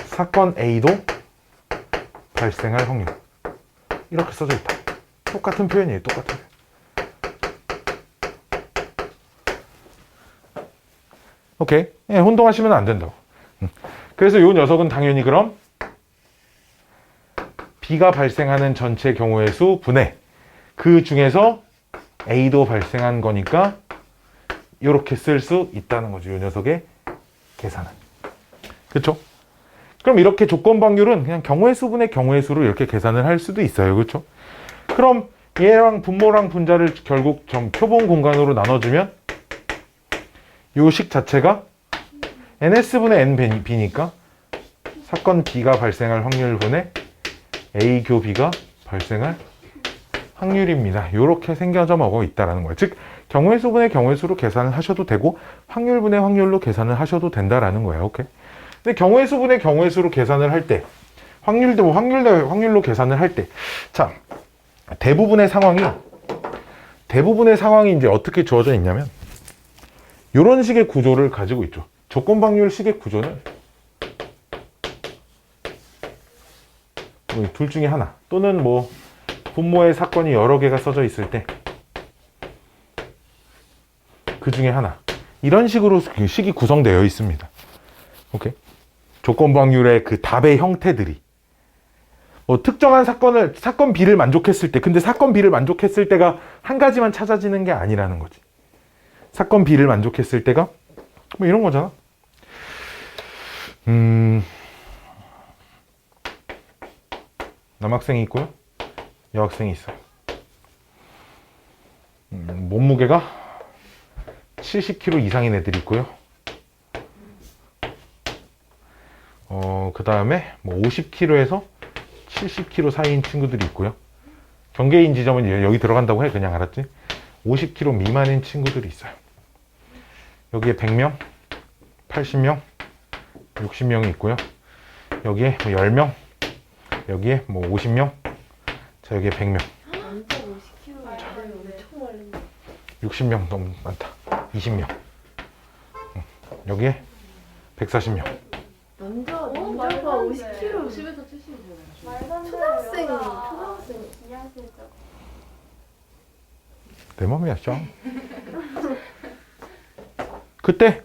사건 A도 발생할 확률. 이렇게 써져 있다. 똑같은 표현이에요. 똑같은 표현. 오케이. 예, 혼동하시면 안 된다고. 그래서 이 녀석은 당연히 그럼 B가 발생하는 전체 경우의 수 분의 그 중에서 A도 발생한 거니까 이렇게 쓸 수 있다는 거죠. 이 녀석의 계산은. 그렇죠? 그럼 이렇게 조건부 확률은 그냥 경우의 수분의 경우의 수로 이렇게 계산을 할 수도 있어요. 그렇죠? 그럼 얘랑 분모랑 분자를 결국 표본 공간으로 나눠주면 요 식 자체가 ns분의 nb니까 사건 B가 발생할 확률분의 A 교 B가 발생할 확률입니다. 이렇게 생겨져 먹어 있다라는 거예요. 즉 경우의 수분의 경우의 수로 계산을 하셔도 되고 확률분의 확률로 계산을 하셔도 된다라는 거예요. 오케이. 근데 경우의 수분의 경우의 수로 계산을 할 때 확률도 확률로 계산을 할 때 자, 대부분의 상황이 이제 어떻게 주어져 있냐면 이런 식의 구조를 가지고 있죠. 조건 방률식의 구조는 둘 중에 하나 또는 뭐 분모의 사건이 여러 개가 써져 있을 때 그 중에 하나 이런 식으로 식이 구성되어 있습니다. 오케이. 조건 방률의 그 답의 형태들이 뭐 특정한 사건 B를 만족했을 때 근데 사건 B를 만족했을 때가 한 가지만 찾아지는 게 아니라는 거지. 사건 B를 만족했을 때가 뭐 이런 거잖아. 남학생이 있고요. 여학생이 있어요. 몸무게가 70kg 이상인 애들이 있고요. 그 다음에 뭐 50kg에서 70kg 사이인 친구들이 있고요. 경계인 지점은 여기 들어간다고 해. 그냥 알았지? 50kg 미만인 친구들이 있어요. 여기에 100명, 80명, 60명이 있고요. 여기에 뭐 10명, 여기에 뭐 50명, 자 여기에 100명. 남자 50kg 엄청 많은데. 60명 너무 많다. 20명. 여기에 140명. 남자가 말도 안 돼. 50kg. 50에서 70이잖아. 말도 안 돼. 초등학생. 안녕하세요. 내 맘이야, 짱. 그때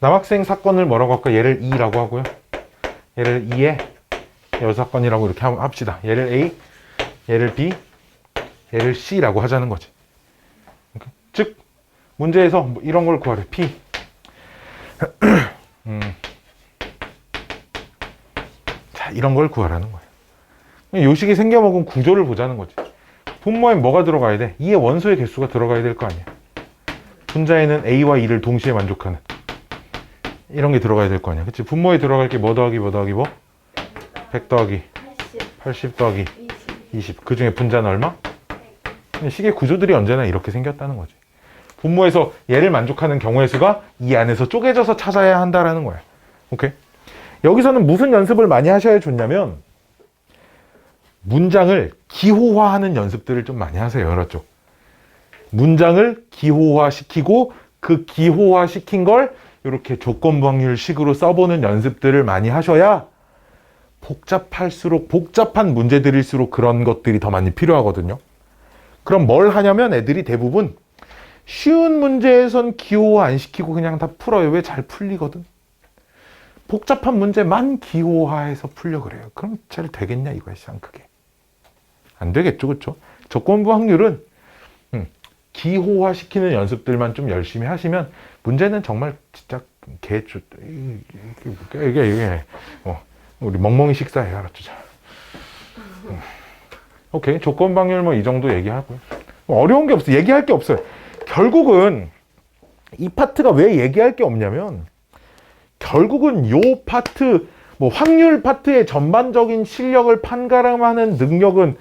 남학생 사건을 뭐라고 할까? 얘를 E라고 하고요. 얘를 E의 여사건이라고 이렇게 합시다. 얘를 A, 얘를 B, 얘를 C라고 하자는 거지. 즉 문제에서 이런 걸 구하래. P. 자, 이런 걸 구하라는 거예요. 요식이 생겨먹은 구조를 보자는 거지. 분모에 뭐가 들어가야 돼? E의 원소의 개수가 들어가야 될 거 아니야. 분자에는 A와 E를 동시에 만족하는 이런 게 들어가야 될 거 아니야. 그치? 분모에 들어갈 게 뭐 더하기 뭐 더하기 뭐? 100 더하기 80 더하기 20. 그 중에 분자는 얼마? 식의 구조들이 언제나 이렇게 생겼다는 거지. 분모에서 얘를 만족하는 경우의 수가 이 안에서 쪼개져서 찾아야 한다라는 거야. 오케이? 여기서는 무슨 연습을 많이 하셔야 좋냐면 문장을 기호화하는 연습들을 좀 많이 하세요. 알았죠? 문장을 기호화시키고 그 기호화시킨 걸 이렇게 조건방률식으로 써보는 연습들을 많이 하셔야 복잡할수록 복잡한 문제들일수록 그런 것들이 더 많이 필요하거든요. 그럼 뭘 하냐면 애들이 대부분 쉬운 문제에선 기호화 안 시키고 그냥 다 풀어요. 왜? 잘 풀리거든. 복잡한 문제만 기호화해서 풀려 그래요. 그럼 잘 되겠냐 이거야. 시장 크게 안 되겠죠. 그렇죠? 조건부 확률은 기호화 시키는 연습들만 좀 열심히 하시면 문제는 정말 진짜 개쭈 이게 우리 멍멍이 식사해. 알았죠? 오케이. 조건 방률 뭐 이 정도 얘기하고요. 어려운 게 없어. 얘기할 게 없어요. 결국은 이 파트가 왜 얘기할 게 없냐면 결국은 요 파트 뭐 확률 파트의 전반적인 실력을 판가름하는 능력은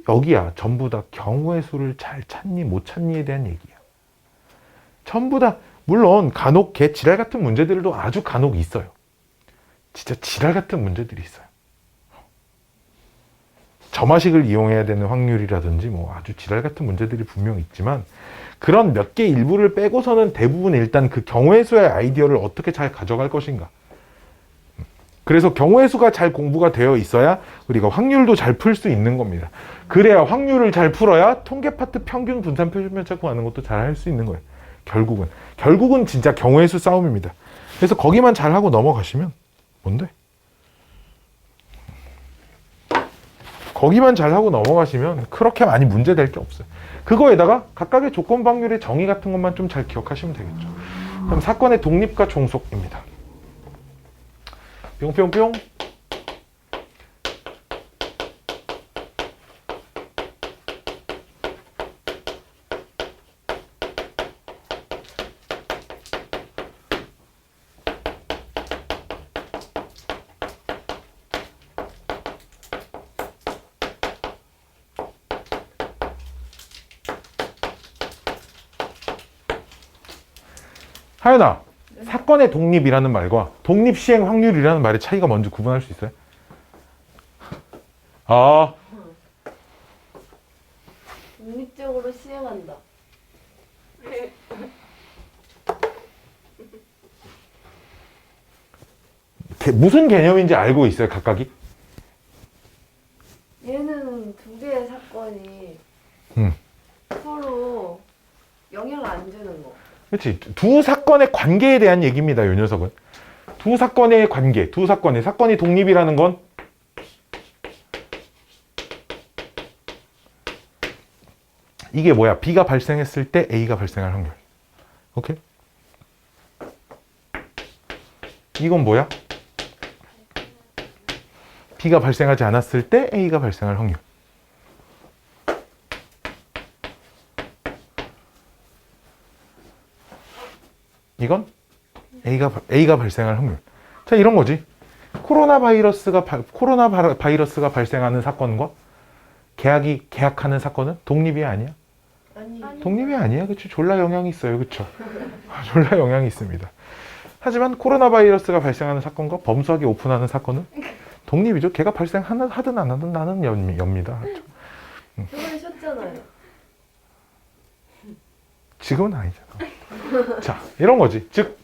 여기야. 전부 다 경우의 수를 잘 찾니 못 찾니에 대한 얘기야. 전부 다 물론 간혹 개 지랄 같은 문제들도 아주 간혹 있어요. 진짜 지랄 같은 문제들이 있어요. 점화식을 이용해야 되는 확률이라든지 뭐 아주 지랄 같은 문제들이 분명 있지만 그런 몇 개 일부를 빼고서는 대부분 일단 그 경우의 수의 아이디어를 어떻게 잘 가져갈 것인가. 그래서 경우의 수가 잘 공부가 되어 있어야 우리가 확률도 잘 풀 수 있는 겁니다. 그래야 확률을 잘 풀어야 통계 파트 평균 분산 표준편차 구하는 것도 잘 할 수 있는 거예요. 결국은 진짜 경우의 수 싸움입니다. 그래서 거기만 잘하고 넘어가시면 뭔데? 거기만 잘하고 넘어가시면 그렇게 많이 문제될 게 없어요. 그거에다가 각각의 조건 방률의 정의 같은 것만 좀 잘 기억하시면 되겠죠. 그럼 사건의 독립과 종속입니다. 뿅뿅뿅. 하연아, 사건의 독립이라는 말과 독립 시행 확률이라는 말의 차이가 뭔지 구분할 수 있어요? 아, 독립적으로 시행한다. 무슨 개념인지 알고 있어요, 각각이? 얘는 두 개의 사건이 음. 서로 영향을 안 주는 거. 그렇지. 두 사건의 관계에 대한 얘기입니다, 이 녀석은. 두 사건의 관계, 사건이 독립이라는 건 이게 뭐야? B가 발생했을 때 A가 발생할 확률. 오케이? 이건 뭐야? B가 발생하지 않았을 때 A가 발생할 확률. 이건 A가 발생할 확률. 자, 이런 거지. 코로나 바이러스가 발생하는 사건과 계약하는 사건은 독립이 아니야? 아니, 독립이 아니야. 그치? 졸라 영향이 있어요. 그쵸? 졸라 영향이 있습니다. 하지만 코로나 바이러스가 발생하는 사건과 범수하게 오픈하는 사건은 독립이죠. 걔가 발생하든 안 하든 나는 엽니다. 저번에 쉬었잖아요. 지금은 아니잖아. 자, 이런 거지. 즉,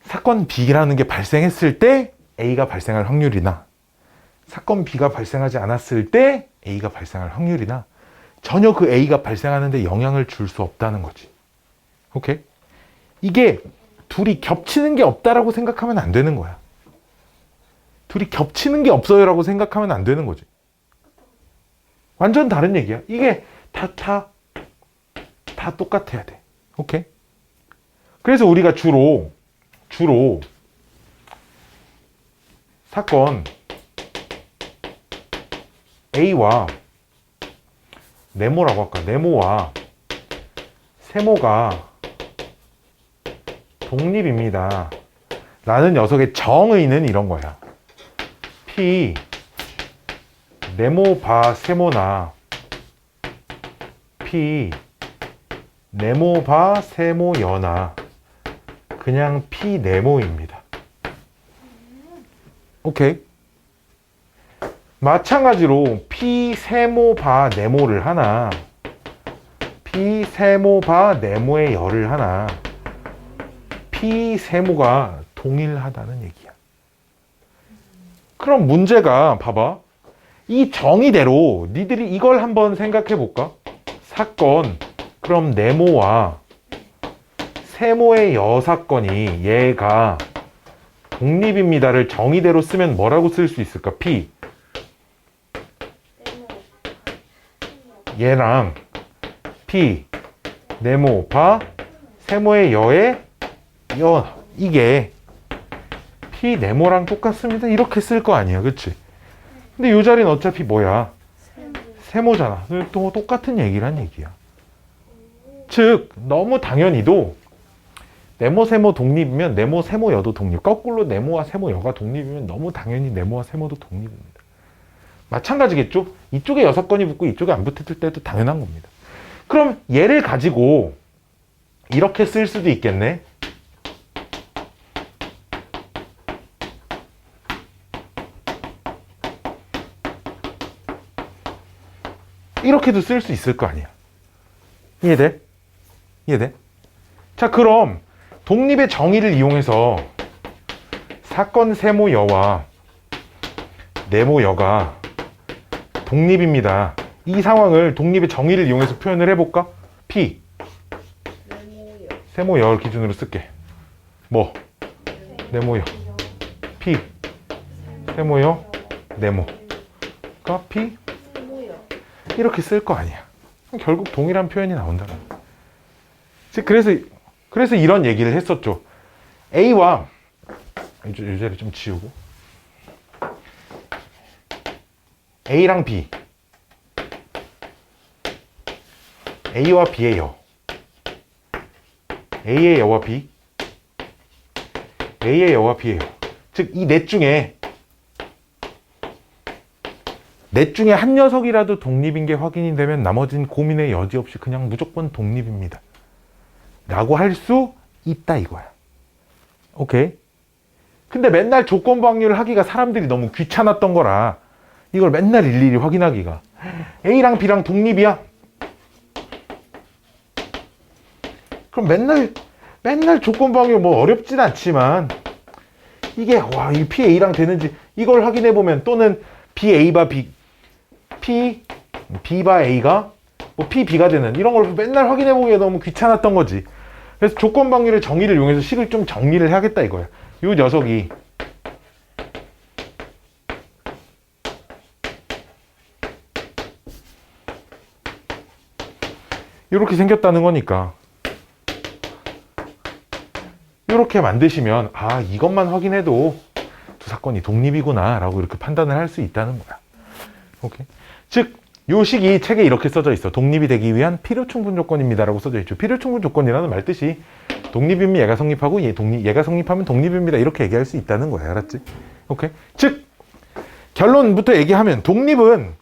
사건 B라는 게 발생했을 때 A가 발생할 확률이나 사건 B가 발생하지 않았을 때 A가 발생할 확률이나 전혀 그 A가 발생하는데 영향을 줄 수 없다는 거지. 오케이? 이게 둘이 겹치는 게 없다라고 생각하면 안 되는 거야. 둘이 겹치는 게 없어요라고 생각하면 안 되는 거지. 완전 다른 얘기야. 이게 다 똑같아야 돼. 오케이? 그래서 우리가 주로 사건 A와 네모라고 할까? 네모와 세모가 독립입니다. 라는 녀석의 정의는 이런 거야. P 네모 바 세모나 P 네모 바 세모 여나 그냥 P 네모입니다. 오케이. 마찬가지로 P 세모 바 네모를 하나 P 세모 바 네모의 열을 하나 P 세모가 동일하다는 얘기야. 그럼 문제가 봐봐. 이 정의대로 니들이 이걸 한번 생각해 볼까? 사건 그럼 네모와 세모의 여사건이 얘가 독립입니다를 정의대로 쓰면 뭐라고 쓸 수 있을까? P 얘랑 P 네모 바 세모의 여의 여 이게 P 네모랑 똑같습니다. 이렇게 쓸 거 아니야. 그치? 근데 이 자리는 어차피 뭐야? 세모잖아. 또 똑같은 얘기란 얘기야. 즉 너무 당연히도 네모 세모 독립이면 네모 세모 여도 독립. 거꾸로 네모와 세모 여가 독립이면 너무 당연히 네모와 세모도 독립입니다. 마찬가지겠죠? 이쪽에 6건이 붙고 이쪽에 안 붙을 때도 당연한 겁니다. 그럼 얘를 가지고 이렇게 쓸 수도 있겠네. 이렇게도 쓸 수 있을 거 아니야. 이해돼? 이해돼? 자, 그럼 독립의 정의를 이용해서 사건 세모여와 네모여가 독립입니다. 이 상황을 독립의 정의를 이용해서 표현을 해볼까? P 네모요. 세모여 기준으로 쓸게. 뭐? 네모여 P 세모여 네모가 P 세모요. 이렇게 쓸 거 아니야. 결국 동일한 표현이 나온다는 거야. 그래서 이런 얘기를 했었죠. A와 이 자리 좀 지우고 A랑 B A와 B의 여 A의 여와 B A의 여와 B의 여 즉 이 넷 중에 한 녀석이라도 독립인 게 확인이 되면 나머지는 고민의 여지 없이 그냥 무조건 독립입니다 라고 할 수 있다 이거야. 오케이. 근데 맨날 조건부 확률을 하기가 사람들이 너무 귀찮았던 거라 이걸 맨날 일일이 확인하기가. A랑 B랑 독립이야. 그럼 맨날 조건부 확률 뭐 어렵진 않지만 이게 와, 이 PA랑 되는지 이걸 확인해 보면, 또는 BA B바 A가 뭐 PB가 되는 이런 걸 맨날 확인해 보기가 너무 귀찮았던 거지. 그래서 조건부 확률의 정의를 이용해서 식을 좀 정리를 해야겠다 이거야. 이 녀석이 이렇게 생겼다는 거니까 이렇게 만드시면 아, 이것만 확인해도 두 사건이 독립이구나 라고 이렇게 판단을 할 수 있다는 거야. 오케이. 즉, 요 식이 책에 이렇게 써져 있어. 독립이 되기 위한 필요충분 조건입니다 라고 써져 있죠. 필요충분 조건이라는 말 뜻이 독립이면 얘가 성립하고 얘가 성립하면 독립입니다 이렇게 얘기할 수 있다는 거야. 알았지? 오케이. 즉, 결론부터 얘기하면 독립은,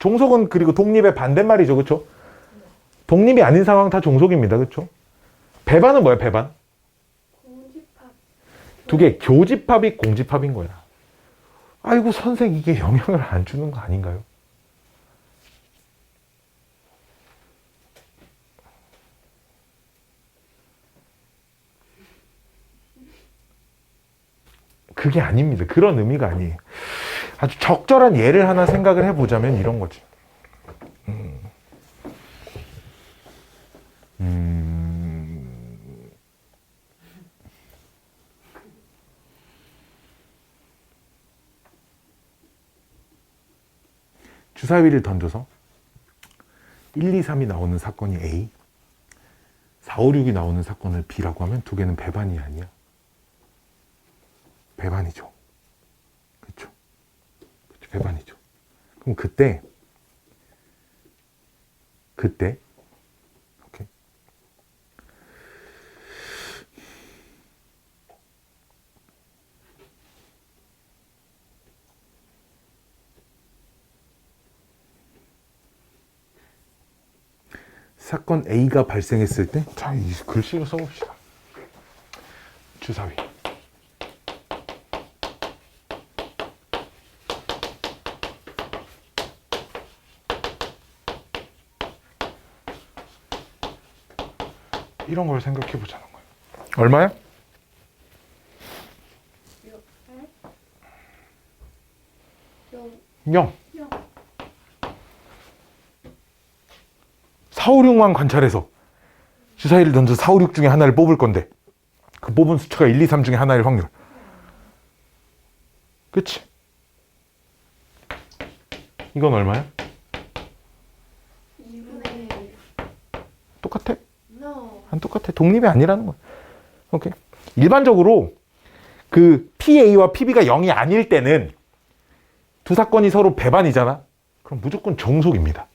종속은 그리고 독립의 반대말이죠. 그쵸? 독립이 아닌 상황 다 종속입니다. 그쵸? 배반은 뭐야? 배반? 공집합. 두 개, 교집합이 공집합인 거야. 아이고 선생, 이게 영향을 안 주는 거 아닌가요? 그게 아닙니다. 그런 의미가 아니에요. 아주 적절한 예를 하나 생각을 해보자면 이런 거지. 주사위를 던져서 1, 2, 3이 나오는 사건이 A, 4, 5, 6이 나오는 사건을 B라고 하면 두 개는 배반이 아니야. 배반이죠. 그렇죠? 배반이죠. 그럼 그때 오케이. 사건 A가 발생했을 때, 자, 이 글씨로 써봅시다. 주사위. 이런 걸 생각해 보자는 거예요. 얼마야? 0. 4, 5, 6만 관찰해서 주사위를 던져 4, 5, 6 중에 하나를 뽑을 건데 그 뽑은 수치가 1, 2, 3 중에 하나일 확률. 그치? 이건 얼마야? 2분의 1. 똑같아? No. 안 똑같아. 독립이 아니라는 거야. 오케이. 일반적으로 그 PA와 PB가 0이 아닐 때는 두 사건이 서로 배반이잖아. 그럼 무조건 종속입니다.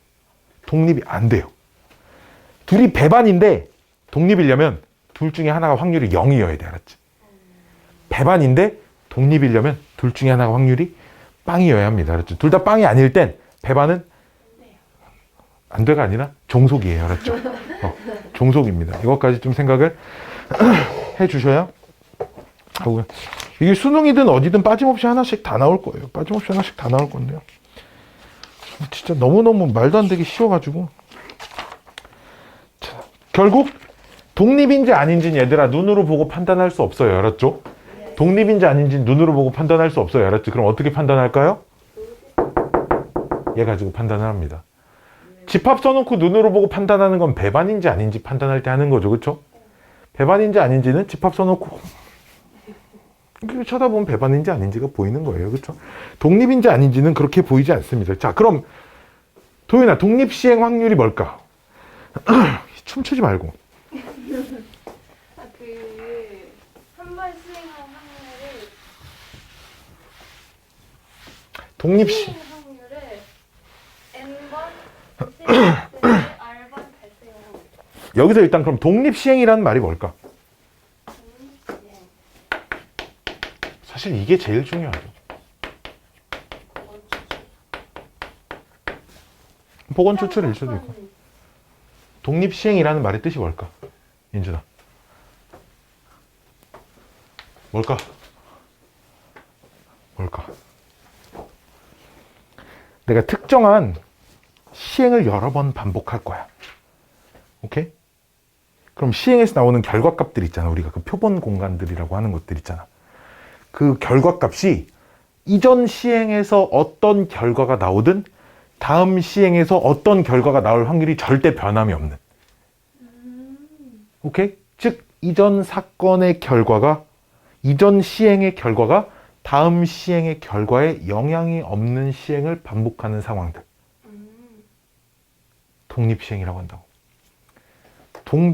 독립이 안 돼요. 둘이 배반인데 독립이려면 둘 중에 하나가 확률이 0이어야 돼. 알았지? 배반인데 독립이려면 둘 중에 하나가 확률이 빵이어야 합니다. 알았죠? 둘 다 빵이 아닐 땐 배반은 안 돼가 아니라 종속이에요. 알았죠? 종속입니다. 이것까지 좀 생각을 해 주셔야 하고요. 이게 수능이든 어디든 빠짐없이 하나씩 다 나올 거예요. 빠짐없이 하나씩 다 나올 건데요. 진짜 너무너무 말도 안 되게 쉬워가지고. 자, 결국 독립인지 아닌지는 얘들아 눈으로 보고 판단할 수 없어요. 알았죠? 독립인지 아닌지 눈으로 보고 판단할 수 없어요. 알았지? 그럼 어떻게 판단할까요? 얘 가지고 판단을 합니다. 집합 써놓고 눈으로 보고 판단하는 건 배반인지 아닌지 판단할 때 하는 거죠. 그쵸? 배반인지 아닌지는 집합 써놓고 이렇게 쳐다보면 배반인지 아닌지가 보이는 거예요. 그쵸? 독립인지 아닌지는 그렇게 보이지 않습니다. 자, 그럼 도윤아, 독립 시행 확률이 뭘까? 춤추지 말고. 한 번 수행한 확률을 독립 수행 확률을 n번 수행했을 때 r번 발생한 확률. 여기서 일단 그럼 독립 시행이라는 말이 뭘까? 사실 이게 제일 중요하죠. 보건 추출일 수도 있고. 독립 시행이라는 말의 뜻이 뭘까? 인준아. 뭘까? 뭘까? 내가 특정한 시행을 여러 번 반복할 거야. 오케이? 그럼 시행에서 나오는 결과값들 있잖아. 우리가 그 표본 공간들이라고 하는 것들 있잖아. 그 결과값이 이전 시행에서 어떤 결과가 나오든 다음 시행에서 어떤 결과가 나올 확률이 절대 변함이 없는. 오케이? 즉 이전 사건의 결과가 이전 시행의 결과가 다음 시행의 결과에 영향이 없는 시행을 반복하는 상황들. 독립시행이라고 한다고.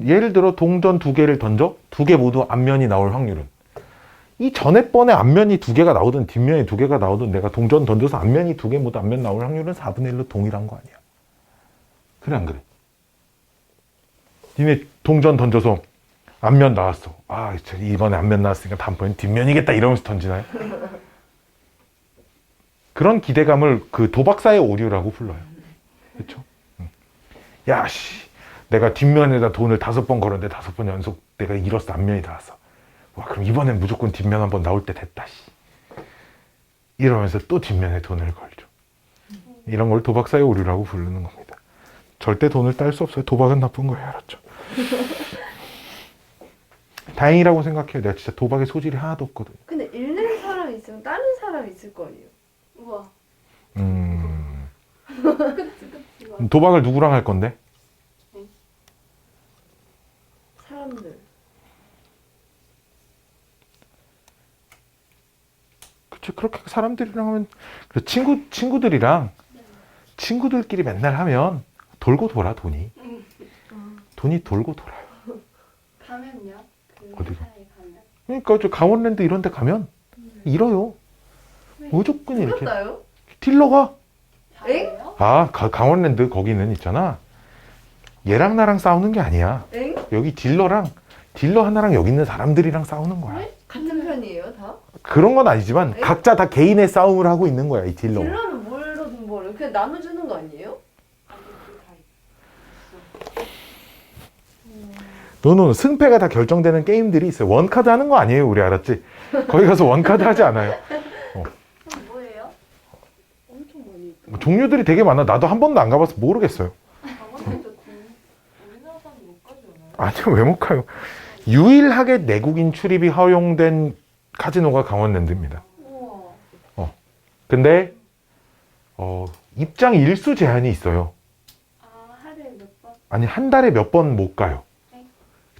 예를 들어 동전 2개를 던져 2개 모두 앞면이 나올 확률은 이 전에 번에 앞면이 2개가 나오든 뒷면이 2개가 나오든 내가 동전 던져서 앞면이 2개 모두 앞면 나올 확률은 4분의 1로 동일한 거 아니야. 그래 안 그래? 니네 동전 던져서 앞면 나왔어. 아, 이번에 앞면 나왔으니까 다음번엔 뒷면이겠다 이러면서 던지나요? 그런 기대감을 그 도박사의 오류라고 불러요. 그렇죠? 야, 씨, 내가 뒷면에다 돈을 5번 걸었는데 5번 연속 내가 잃었어. 앞면이 나왔어. 와, 그럼 이번엔 무조건 뒷면 한번 나올 때 됐다, 씨. 이러면서 또 뒷면에 돈을 걸죠. 이런 걸 도박사의 오류라고 부르는 겁니다. 절대 돈을 딸 수 없어요. 도박은 나쁜 거예요. 알았죠? 다행이라고 생각해요. 내가 진짜 도박의 소질이 하나도 없거든. 근데 잃는 사람 있으면 다른 사람 있을 거 아니에요? 우와. 그치. 도박을 누구랑 할 건데? 사람들. 그쵸. 그렇게 사람들이랑 하면, 친구들이랑, 친구들끼리 맨날 하면 돌고 돌아, 돈이. 돈이 돌고 돌아요. 가면요? 그 어디로? 회사에 가면? 그러니까 저 강원랜드 이런 데 가면 잃어요. 무조건 이렇게. 틀렸다요? 딜러가. 잘해요? 아, 강원랜드 거기는 있잖아. 얘랑 나랑 싸우는 게 아니야. 엥? 여기 딜러 하나랑 여기 있는 사람들이랑 싸우는 거야. 같은 편이에요, 다? 그런 건 아니지만 에? 각자 다 개인의 싸움을 하고 있는 거야, 이 딜러. 딜러는 뭘로든 뭐를 그냥 나눠주는 거 아니에요? 너는 승패가 다 결정되는 게임들이 있어요. 원카드 하는 거 아니에요, 우리 알았지? 거기 가서 원카드 하지 않아요. 그럼 뭐예요? 엄청 많이 있다. 종류들이 되게 많아. 나도 한 번도 안 가봐서 모르겠어요. 강원도도 우리나라 사람 못 가지 않아요? 아니요, 왜 못 가요? 유일하게 내국인 출입이 허용된 카지노가 강원랜드입니다. 우와. 근데 입장 일수 제한이 있어요. 아, 하루에 몇 번? 아니, 한 달에 몇 번 못 가요. 네.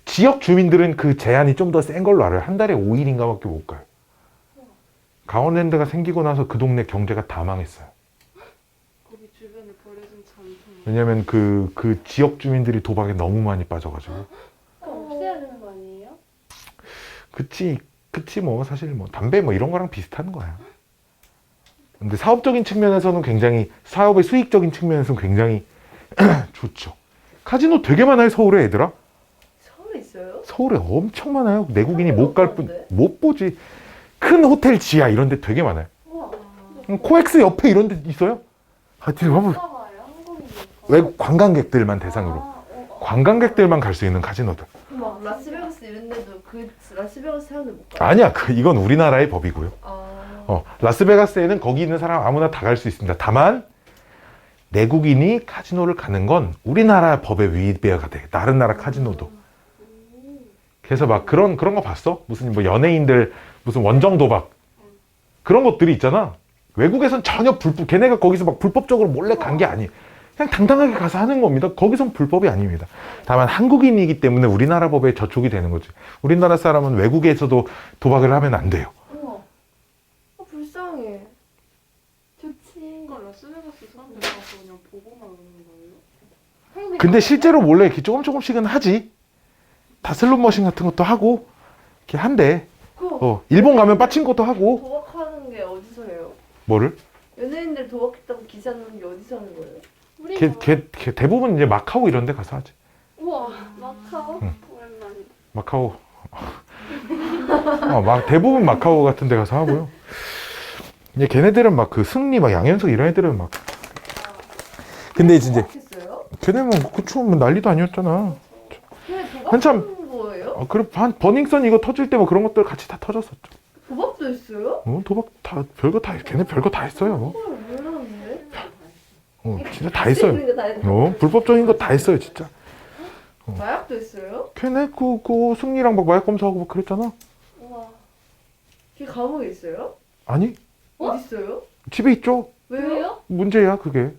지역 주민들은 그 제한이 좀 더 센 걸로 알아요. 한 달에 5일인가 밖에 못 가요. 강원랜드가 생기고 나서 그 동네 경제가 다 망했어요. 거기 주변에 버려진 잔통. 왜냐면 그 지역 주민들이 도박에 너무 많이 빠져가지고. 없애야 되는 거 아니에요? 그치 뭐 사실 뭐 담배 뭐 이런 거랑 비슷한 거야. 근데 사업적인 측면에서는 굉장히 사업의 수익적인 측면에서는 굉장히 좋죠. 카지노 되게 많아요, 서울에. 얘들아, 서울에 있어요? 서울에 엄청 많아요. 내국인이 못 갈 뿐 없는데? 못 보지. 큰 호텔 지하 이런 데 되게 많아요. 우와. 코엑스 옆에 이런 데 있어요. 하여튼 한번 가봐요. 한국인 못 가. 외국 관광객들만 대상으로 관광객들만 갈 수 있는 카지노들. 막 라스베가스 이런 데도 그 라스베가스 사람들 못 가요? 아니야, 이건 우리나라의 법이고요. 아, 라스베가스에는 거기 있는 사람 아무나 다 갈 수 있습니다. 다만 내국인이 카지노를 가는 건 우리나라 법에 위배가 돼. 다른 나라 카지노도. 그래서 막 그런 거 봤어? 무슨 뭐 연예인들 무슨 원정 도박 그런 것들이 있잖아. 외국에선 전혀 걔네가 거기서 막 불법적으로 몰래 간 게 아니에요. 그냥 당당하게 가서 하는 겁니다. 거기선 불법이 아닙니다. 다만 한국인이기 때문에 우리나라 법에 저촉이 되는 거지. 우리나라 사람은 외국에서도 도박을 하면 안 돼요. 우와. 불쌍해. 좋지. 그러니까 라스베가스 사람들 가서 그냥 보고만 오는 거예요? 근데 실제로 몰래 이렇게 조금씩은 하지. 다 슬롯 머신 같은 것도 하고 이렇게 한대. 그거 일본 가면 빠친코도 하고. 도박하는 게 어디서 해요? 뭐를? 연예인들 도박했다고 기사 나는 게 어디서 하는 거예요? 우리 걔 대부분 이제 마카오 이런 데 가서 하지. 우와. 마카오. 응. 오랜만이다. 마카오. 대부분 마카오 같은 데 가서 하고요. 이제 걔네들은 막 그 승리 막 양현석 이런 애들은 막. 근데 이제 도박했어요? 걔네 뭐 그쵸 뭐 난리도 아니었잖아. 그냥 도박하는 한참- 거예요? 그래 버닝썬 이거 터질 때 뭐 그런 것들 같이 다 터졌었죠. 도박도 있어요? 도박 다 별거 다 걔네 별거 다 했어요. 헐, 몰랐는데. 진짜 다 했어요. 있는 거다 했어. 불법적인 거 다 했어요, 진짜. 마약도 있어요? 걔네 그 승리랑 막 마약 검사하고 막 그랬잖아. 우와. 걔 감옥에 있어요? 아니 어디 있어요? 집에 있죠. 왜요? 문제야 그게.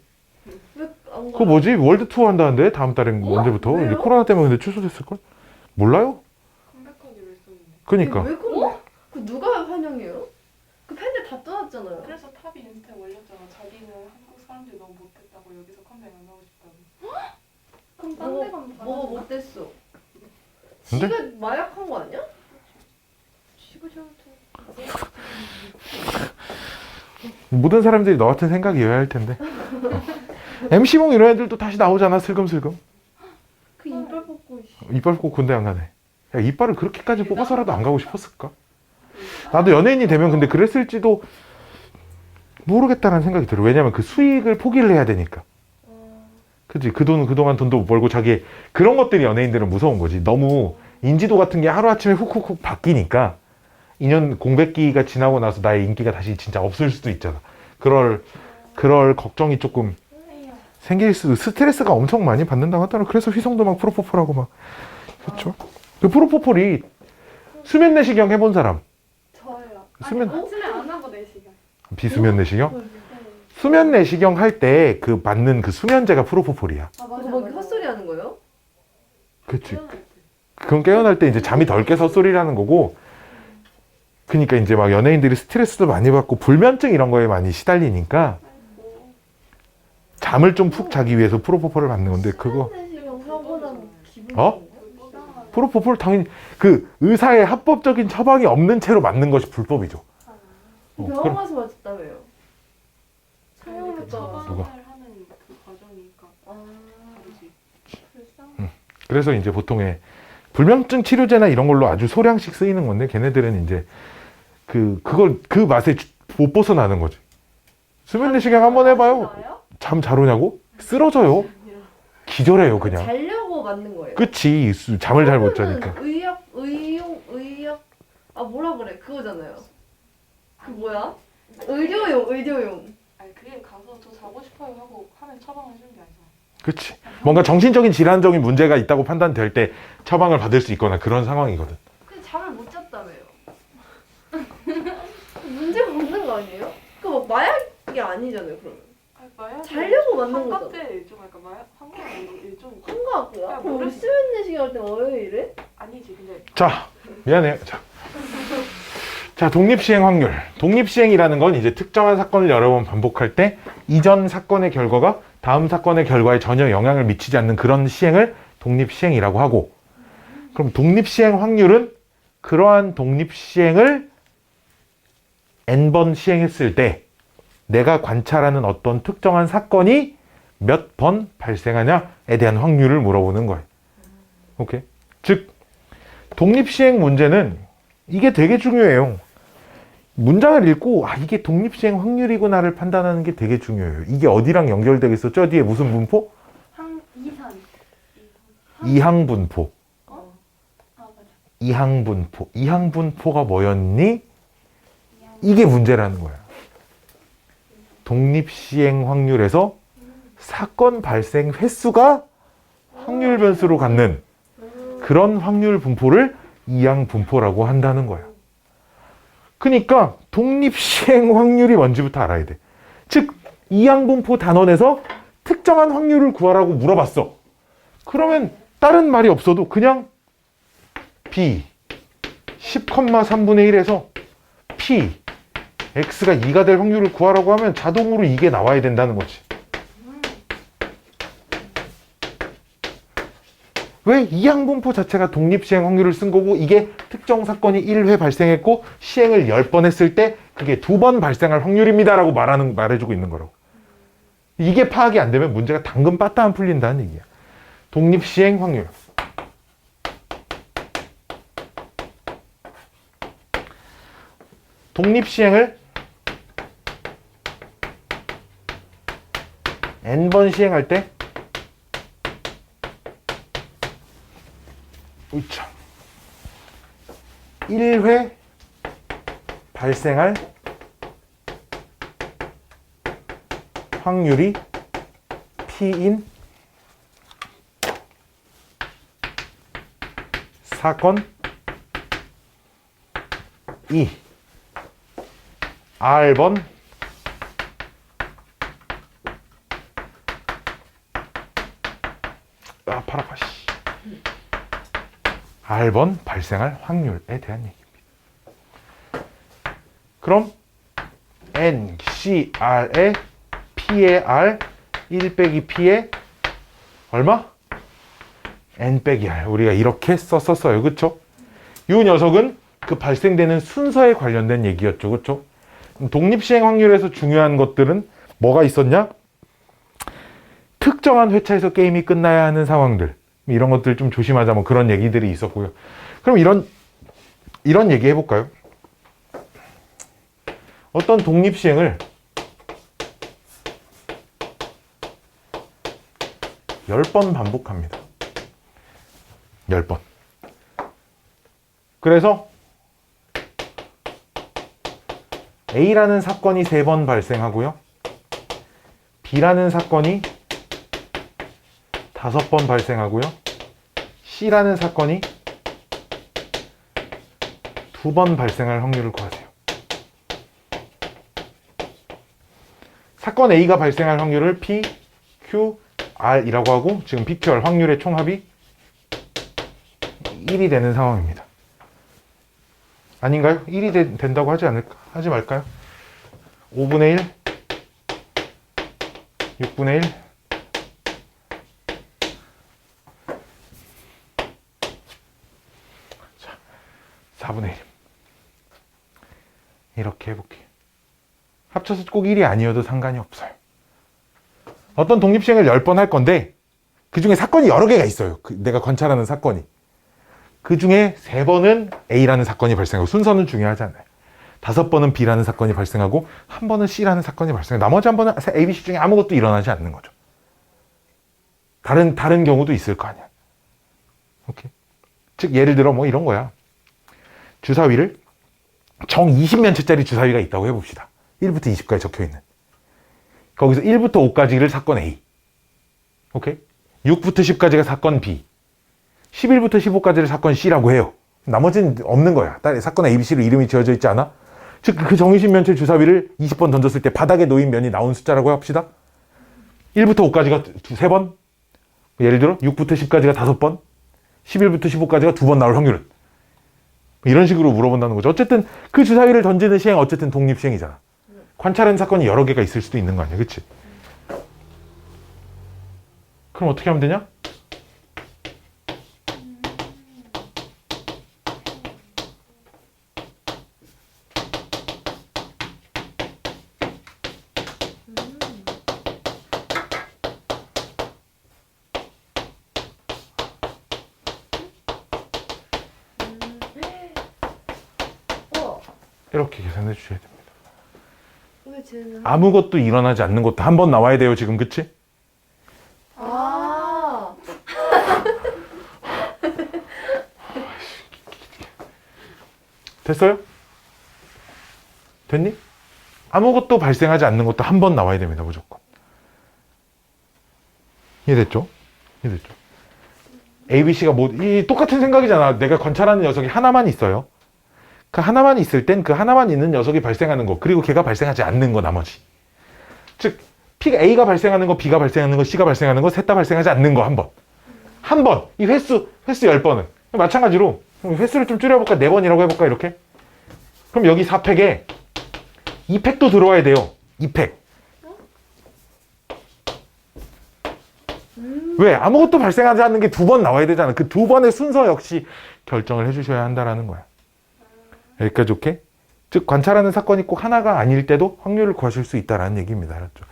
왜안 그거 뭐지? 월드 투어 한다는데 다음 달에 언제부터? 왜요? 이제 코로나 때문에 근데 취소됐을 걸? 몰라요? 컴백하기로 했었는데. 그니까. 왜 그래? 그 누가 환영해요? 그 팬들 다 떠났잖아요. 그래서 탑이 인스타에 올렸잖아. 자기는 한국 사람들이 너무 못됐다고 여기서 컴백 안 하고 싶다고. 그럼 딴 데 가면 뭐가 못됐어? 근데? 지가 마약한 거 아니야? 지가 잘못해. 모든 사람들이 너 같은 생각이어야 할 텐데. MC몽 이런 애들도 다시 나오잖아 슬금슬금. 그 이빨 뽑고 이빨 뽑고 군대 안 가네. 야, 이빨을 그렇게까지 뽑아서라도 안 가고 싶었을까? 나도 연예인이 되면 근데 그랬을지도 모르겠다는 생각이 들어. 왜냐면 그 수익을 포기를 해야 되니까. 그치? 그동안 돈도 못 벌고 자기 그런 것들이 연예인들은 무서운 거지. 너무 인지도 같은 게 하루아침에 훅훅훅 바뀌니까 2년 공백기가 지나고 나서 나의 인기가 다시 진짜 없을 수도 있잖아. 그럴 걱정이 조금 생길 수도, 스트레스가 엄청 많이 받는다고 하더라. 그래서 휘성도 막 프로포폴하고 막. 그렇죠. 그 프로포폴이 수면 내시경 해본 사람. 저요. 수면- 아니, 아침에 안 하고 4시간. 비수면 내시경? 네. 수면 내시경 할 때 그 맞는 그 수면제가 프로포폴이야. 아, 그거 뭐 헛소리 하는 거예요? 그치. 그건 깨어날 때 이제 잠이 덜 깨서 소리라는 거고. 그니까 이제 막 연예인들이 스트레스도 많이 받고 불면증 이런 거에 많이 시달리니까 잠을 좀 푹 자기 위해서 프로포폴을 받는 건데 그거 사고나면 기분 어? 프로포폴 당연히 그 의사의 합법적인 처방이 없는 채로 맞는 것이 불법이죠. 병원 가서 맞았다며요. 그 성형외과 처방을 누가? 하는 그 과정이니까 다르지. 그래서 이제 보통의 불면증 치료제나 이런 걸로 아주 소량씩 쓰이는 건데 걔네들은 이제 그걸 그 맛에 못 벗어나는 거지. 수면 내시경 한번 해봐요. 잠 잘 오냐고? 쓰러져요. 기절해요 그냥. 자려고 맞는 거예요. 끝이 잠을 잘 못 자니까. 의학 아 뭐라 그래 그거잖아요. 그 뭐야? 의료용. 아니 그게 가서 저 자고 싶어요 하고 하면 처방을 주는 게 아니잖아. 그치. 뭔가 정신적인 질환적인 문제가 있다고 판단될 때 처방을 받을 수 있거나 그런 상황이거든. 근데 잠을 못 잤다며요. 문제가 없는 거 아니에요? 그거 마약이 아니잖아요 그러면. 아니, 마약 자려고 맞는 환각 거잖아. 때 좀 약간 마약 환각 일종 한가하고요? 야, 그럼 우리 모르겠어. 수면 내시경 할 때 왜 이래? 아니지 근데 자, 미안해요. 자, 독립시행 확률. 독립시행이라는 건 이제 특정한 사건을 여러 번 반복할 때 이전 사건의 결과가 다음 사건의 결과에 전혀 영향을 미치지 않는 그런 시행을 독립시행이라고 하고, 그럼 독립시행 확률은 그러한 독립시행을 n번 시행했을 때 내가 관찰하는 어떤 특정한 사건이 몇 번 발생하냐에 대한 확률을 물어보는 거예요. 오케이? 즉, 독립시행 문제는 이게 되게 중요해요. 문장을 읽고 이게 독립시행 확률이구나를 판단하는 게 되게 중요해요. 이게 어디랑 연결되겠어? 저 뒤에 무슨 분포? 이산. 이항분포. 아, 맞아. 이항분포. 이항분포가 뭐였니? 이게 문제라는 거야. 독립시행 확률에서 사건 발생 횟수가 확률 변수로 갖는 그런 확률 분포를 이항분포라고 한다는 거야. 그러니까 독립시행 확률이 뭔지부터 알아야 돼. 즉 이항분포 단원에서 특정한 확률을 구하라고 물어봤어. 그러면 다른 말이 없어도 그냥 B 10,3분의 1에서 P X가 2가 될 확률을 구하라고 하면 자동으로 이게 나와야 된다는 거지. 왜? 이항분포 자체가 독립시행 확률을 쓴 거고 이게 특정 사건이 1회 발생했고 시행을 10번 했을 때 그게 2번 발생할 확률입니다 라고 말해주고 있는 거라고. 이게 파악이 안 되면 문제가 당근 빠따 안 풀린다는 얘기야. 독립시행 확률. 독립시행을 n번 시행할 때 우차. 1회 발생할 확률이 P인 사건 E R번 팔 아파 씨. R번 발생할 확률에 대한 얘기입니다. 그럼 N, C, R의 P의 R 1 빼기 P의 얼마? N 빼기 R. 우리가 이렇게 썼었어요. 그쵸? 이 녀석은 그 발생되는 순서에 관련된 얘기였죠. 그쵸? 독립시행 확률에서 중요한 것들은 뭐가 있었냐? 특정한 회차에서 게임이 끝나야 하는 상황들. 이런 것들 좀 조심하자 뭐 그런 얘기들이 있었고요. 그럼 이런 얘기 해볼까요? 어떤 독립시행을 10번 반복합니다. 10번. 그래서 A라는 사건이 3번 발생하고요. B라는 사건이 5번 발생하고요. C라는 사건이 2번 발생할 확률을 구하세요. 사건 A가 발생할 확률을 P, Q, R이라고 하고 지금 P, Q, R 확률의 총합이 1이 되는 상황입니다. 아닌가요? 1이 된다고 하지 말까요? 5분의 1, 6분의 1, 4분의 1. 이렇게 해볼게요. 합쳐서 꼭 1이 아니어도 상관이 없어요. 어떤 독립시행을 10번 할 건데 그 중에 사건이 여러 개가 있어요. 내가 관찰하는 사건이. 그 중에 3번은 A라는 사건이 발생하고 순서는 중요하지 않아요. 5번은 B라는 사건이 발생하고 1번은 C라는 사건이 발생하고 나머지 1번은 A, B, C 중에 아무것도 일어나지 않는 거죠. 다른 경우도 있을 거 아니야. 오케이. 즉 예를 들어 뭐 이런 거야. 주사위를 정 20면체짜리 주사위가 있다고 해봅시다. 1부터 20까지 적혀있는. 거기서 1부터 5까지를 사건 A. 오케이? 6부터 10까지가 사건 B. 11부터 15까지를 사건 C라고 해요. 나머지는 없는 거야. 사건 A, B, C로 이름이 지어져 있지 않아? 즉, 그 정의신면체 주사위를 20번 던졌을 때 바닥에 놓인 면이 나온 숫자라고 합시다. 1부터 5까지가 3번. 예를 들어 6부터 10까지가 5번. 11부터 15까지가 2번 나올 확률은. 이런 식으로 물어본다는 거죠. 어쨌든 그 주사위를 던지는 시행 어쨌든 독립시행이잖아. 관찰하는 사건이 여러 개가 있을 수도 있는 거 아니야. 그치? 그럼 어떻게 하면 되냐? 이렇게 계산해 주셔야 됩니다. 왜 쟤는 아무것도 일어나지 않는 것도 한 번 나와야 돼요, 지금. 그치? 아 됐어요? 됐니? 아무것도 발생하지 않는 것도 한 번 나와야 됩니다, 무조건. 이해됐죠? 이해됐죠? A, B, C가 똑같은 생각이잖아. 내가 관찰하는 녀석이 하나만 있어요. 그 하나만 있을 땐 그 하나만 있는 녀석이 발생하는 거, 그리고 걔가 발생하지 않는 거, 나머지. 즉, A가 발생하는 거, B가 발생하는 거, C가 발생하는 거, 셋 다 발생하지 않는 거, 한 번. 한 번. 이 횟수 10번은. 마찬가지로, 횟수를 좀 줄여볼까? 4번이라고 해볼까? 이렇게. 그럼 여기 4팩에 2팩도 들어와야 돼요. 2팩. 왜? 아무것도 발생하지 않는 게 2번 나와야 되잖아. 그 2번의 순서 역시 결정을 해주셔야 한다는 거야. 여기까지 오케이? 즉 관찰하는 사건이 꼭 하나가 아닐 때도 확률을 구하실 수 있다는 얘기입니다. 알았죠?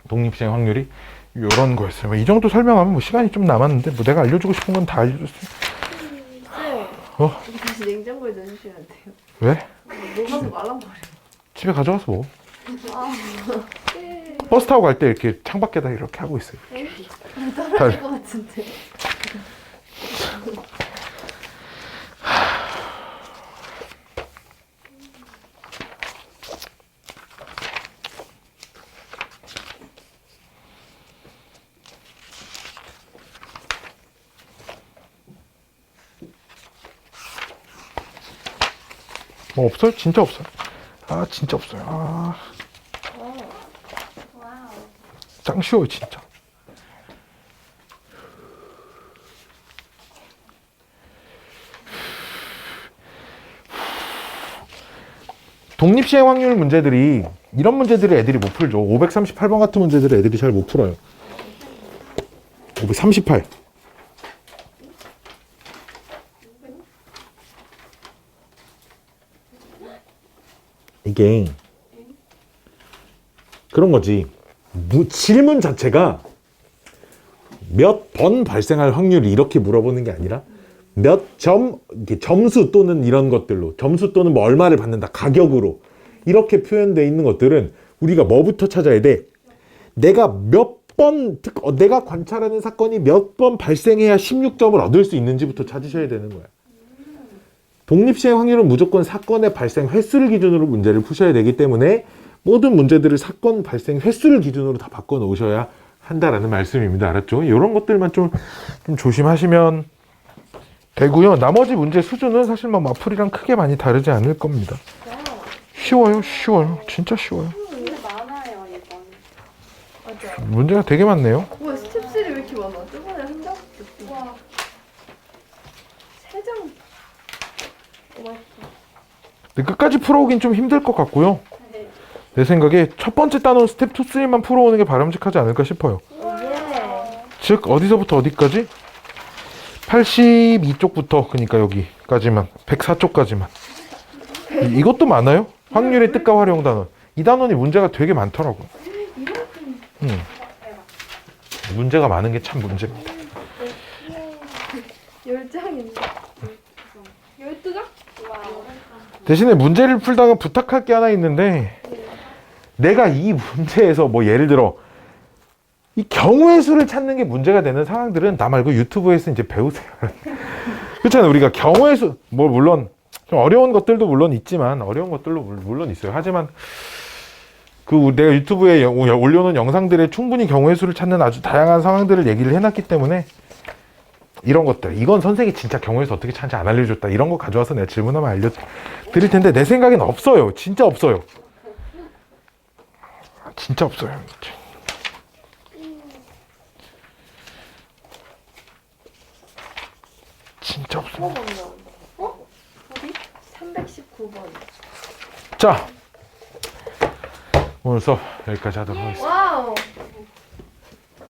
독립시행 확률이 이런 거였어요. 이 정도 설명하면 뭐 시간이 좀 남았는데 뭐 내가 알려주고 싶은 건 다 알려줬어요. 쌤 어? 이거 다시 냉장고에 넣어주시면 안 돼요? 왜? 녹아서 말랑거려. 집에 가져가서 먹어. 아 네. 버스 타고 갈 때 이렇게 창밖에다 이렇게 하고 있어요. 떨어질 것 같은데. 뭐 없어요? 진짜 없어요. 아 진짜 없어요. 아, 와우. 짱 쉬워요 진짜. 독립시행 확률 문제들이 이런 문제들을 애들이 못 풀죠. 538번 같은 문제들을 애들이 잘 못 풀어요. 538. 이게 그런 거지. 질문 자체가 몇 번 발생할 확률이 이렇게 물어보는 게 아니라 몇 점, 점수 또는 이런 것들로, 점수 또는 뭐 얼마를 받는다, 가격으로 이렇게 표현되어 있는 것들은 우리가 뭐부터 찾아야 돼? 내가 내가 관찰하는 사건이 몇 번 발생해야 16점을 얻을 수 있는지부터 찾으셔야 되는 거야. 독립시행 확률은 무조건 사건의 발생 횟수를 기준으로 문제를 푸셔야 되기 때문에 모든 문제들을 사건 발생 횟수를 기준으로 다 바꿔 놓으셔야 한다라는 말씀입니다. 알았죠? 이런 것들만 좀 조심하시면 되고요. 나머지 문제 수준은 사실 뭐 마플이랑 크게 많이 다르지 않을 겁니다. 쉬워요, 쉬워요. 진짜 쉬워요. 문제 많아요 이번. 맞아. 문제가 되게 많네요. 와 스텝 3 왜 이렇게 많아? 저번에 한 장? 와. 3장. 근데 끝까지 풀어오긴 좀 힘들 것 같고요. 내 생각에 첫 번째 따놓은 스텝 2, 3만 풀어오는 게 바람직하지 않을까 싶어요. 예. 즉 어디서부터 어디까지? 82쪽부터 그러니까 여기까지만 104쪽까지만. 이것도 많아요. 확률의 뜻과 활용 단원. 이 단원이 문제가 되게 많더라고요. 문제가 많은 게 참 문제입니다. 10장인데. 12장? 대신에 문제를 풀다가 부탁할 게 하나 있는데 내가 이 문제에서 뭐 예를 들어 이 경우의 수를 찾는 게 문제가 되는 상황들은 나 말고 유튜브에서 이제 배우세요. 그렇잖아요. 우리가 경우의 수, 뭐 물론 좀 어려운 것들도 물론 있지만 어려운 것들도 물론 있어요. 하지만 내가 유튜브에 올려놓은 영상들에 충분히 경우의 수를 찾는 아주 다양한 상황들을 얘기를 해놨기 때문에 이런 것들, 이건 선생님이 진짜 경우의 수 어떻게 찾는지 안 알려줬다, 이런 거 가져와서 내가 질문하면 알려드릴 텐데 내 생각엔 없어요. 진짜 없어요. 진짜 없어요. 진짜 없어요. 어? 어디? 319번. 자, 오늘 수업 여기까지 하도록 하겠습니다. 와우.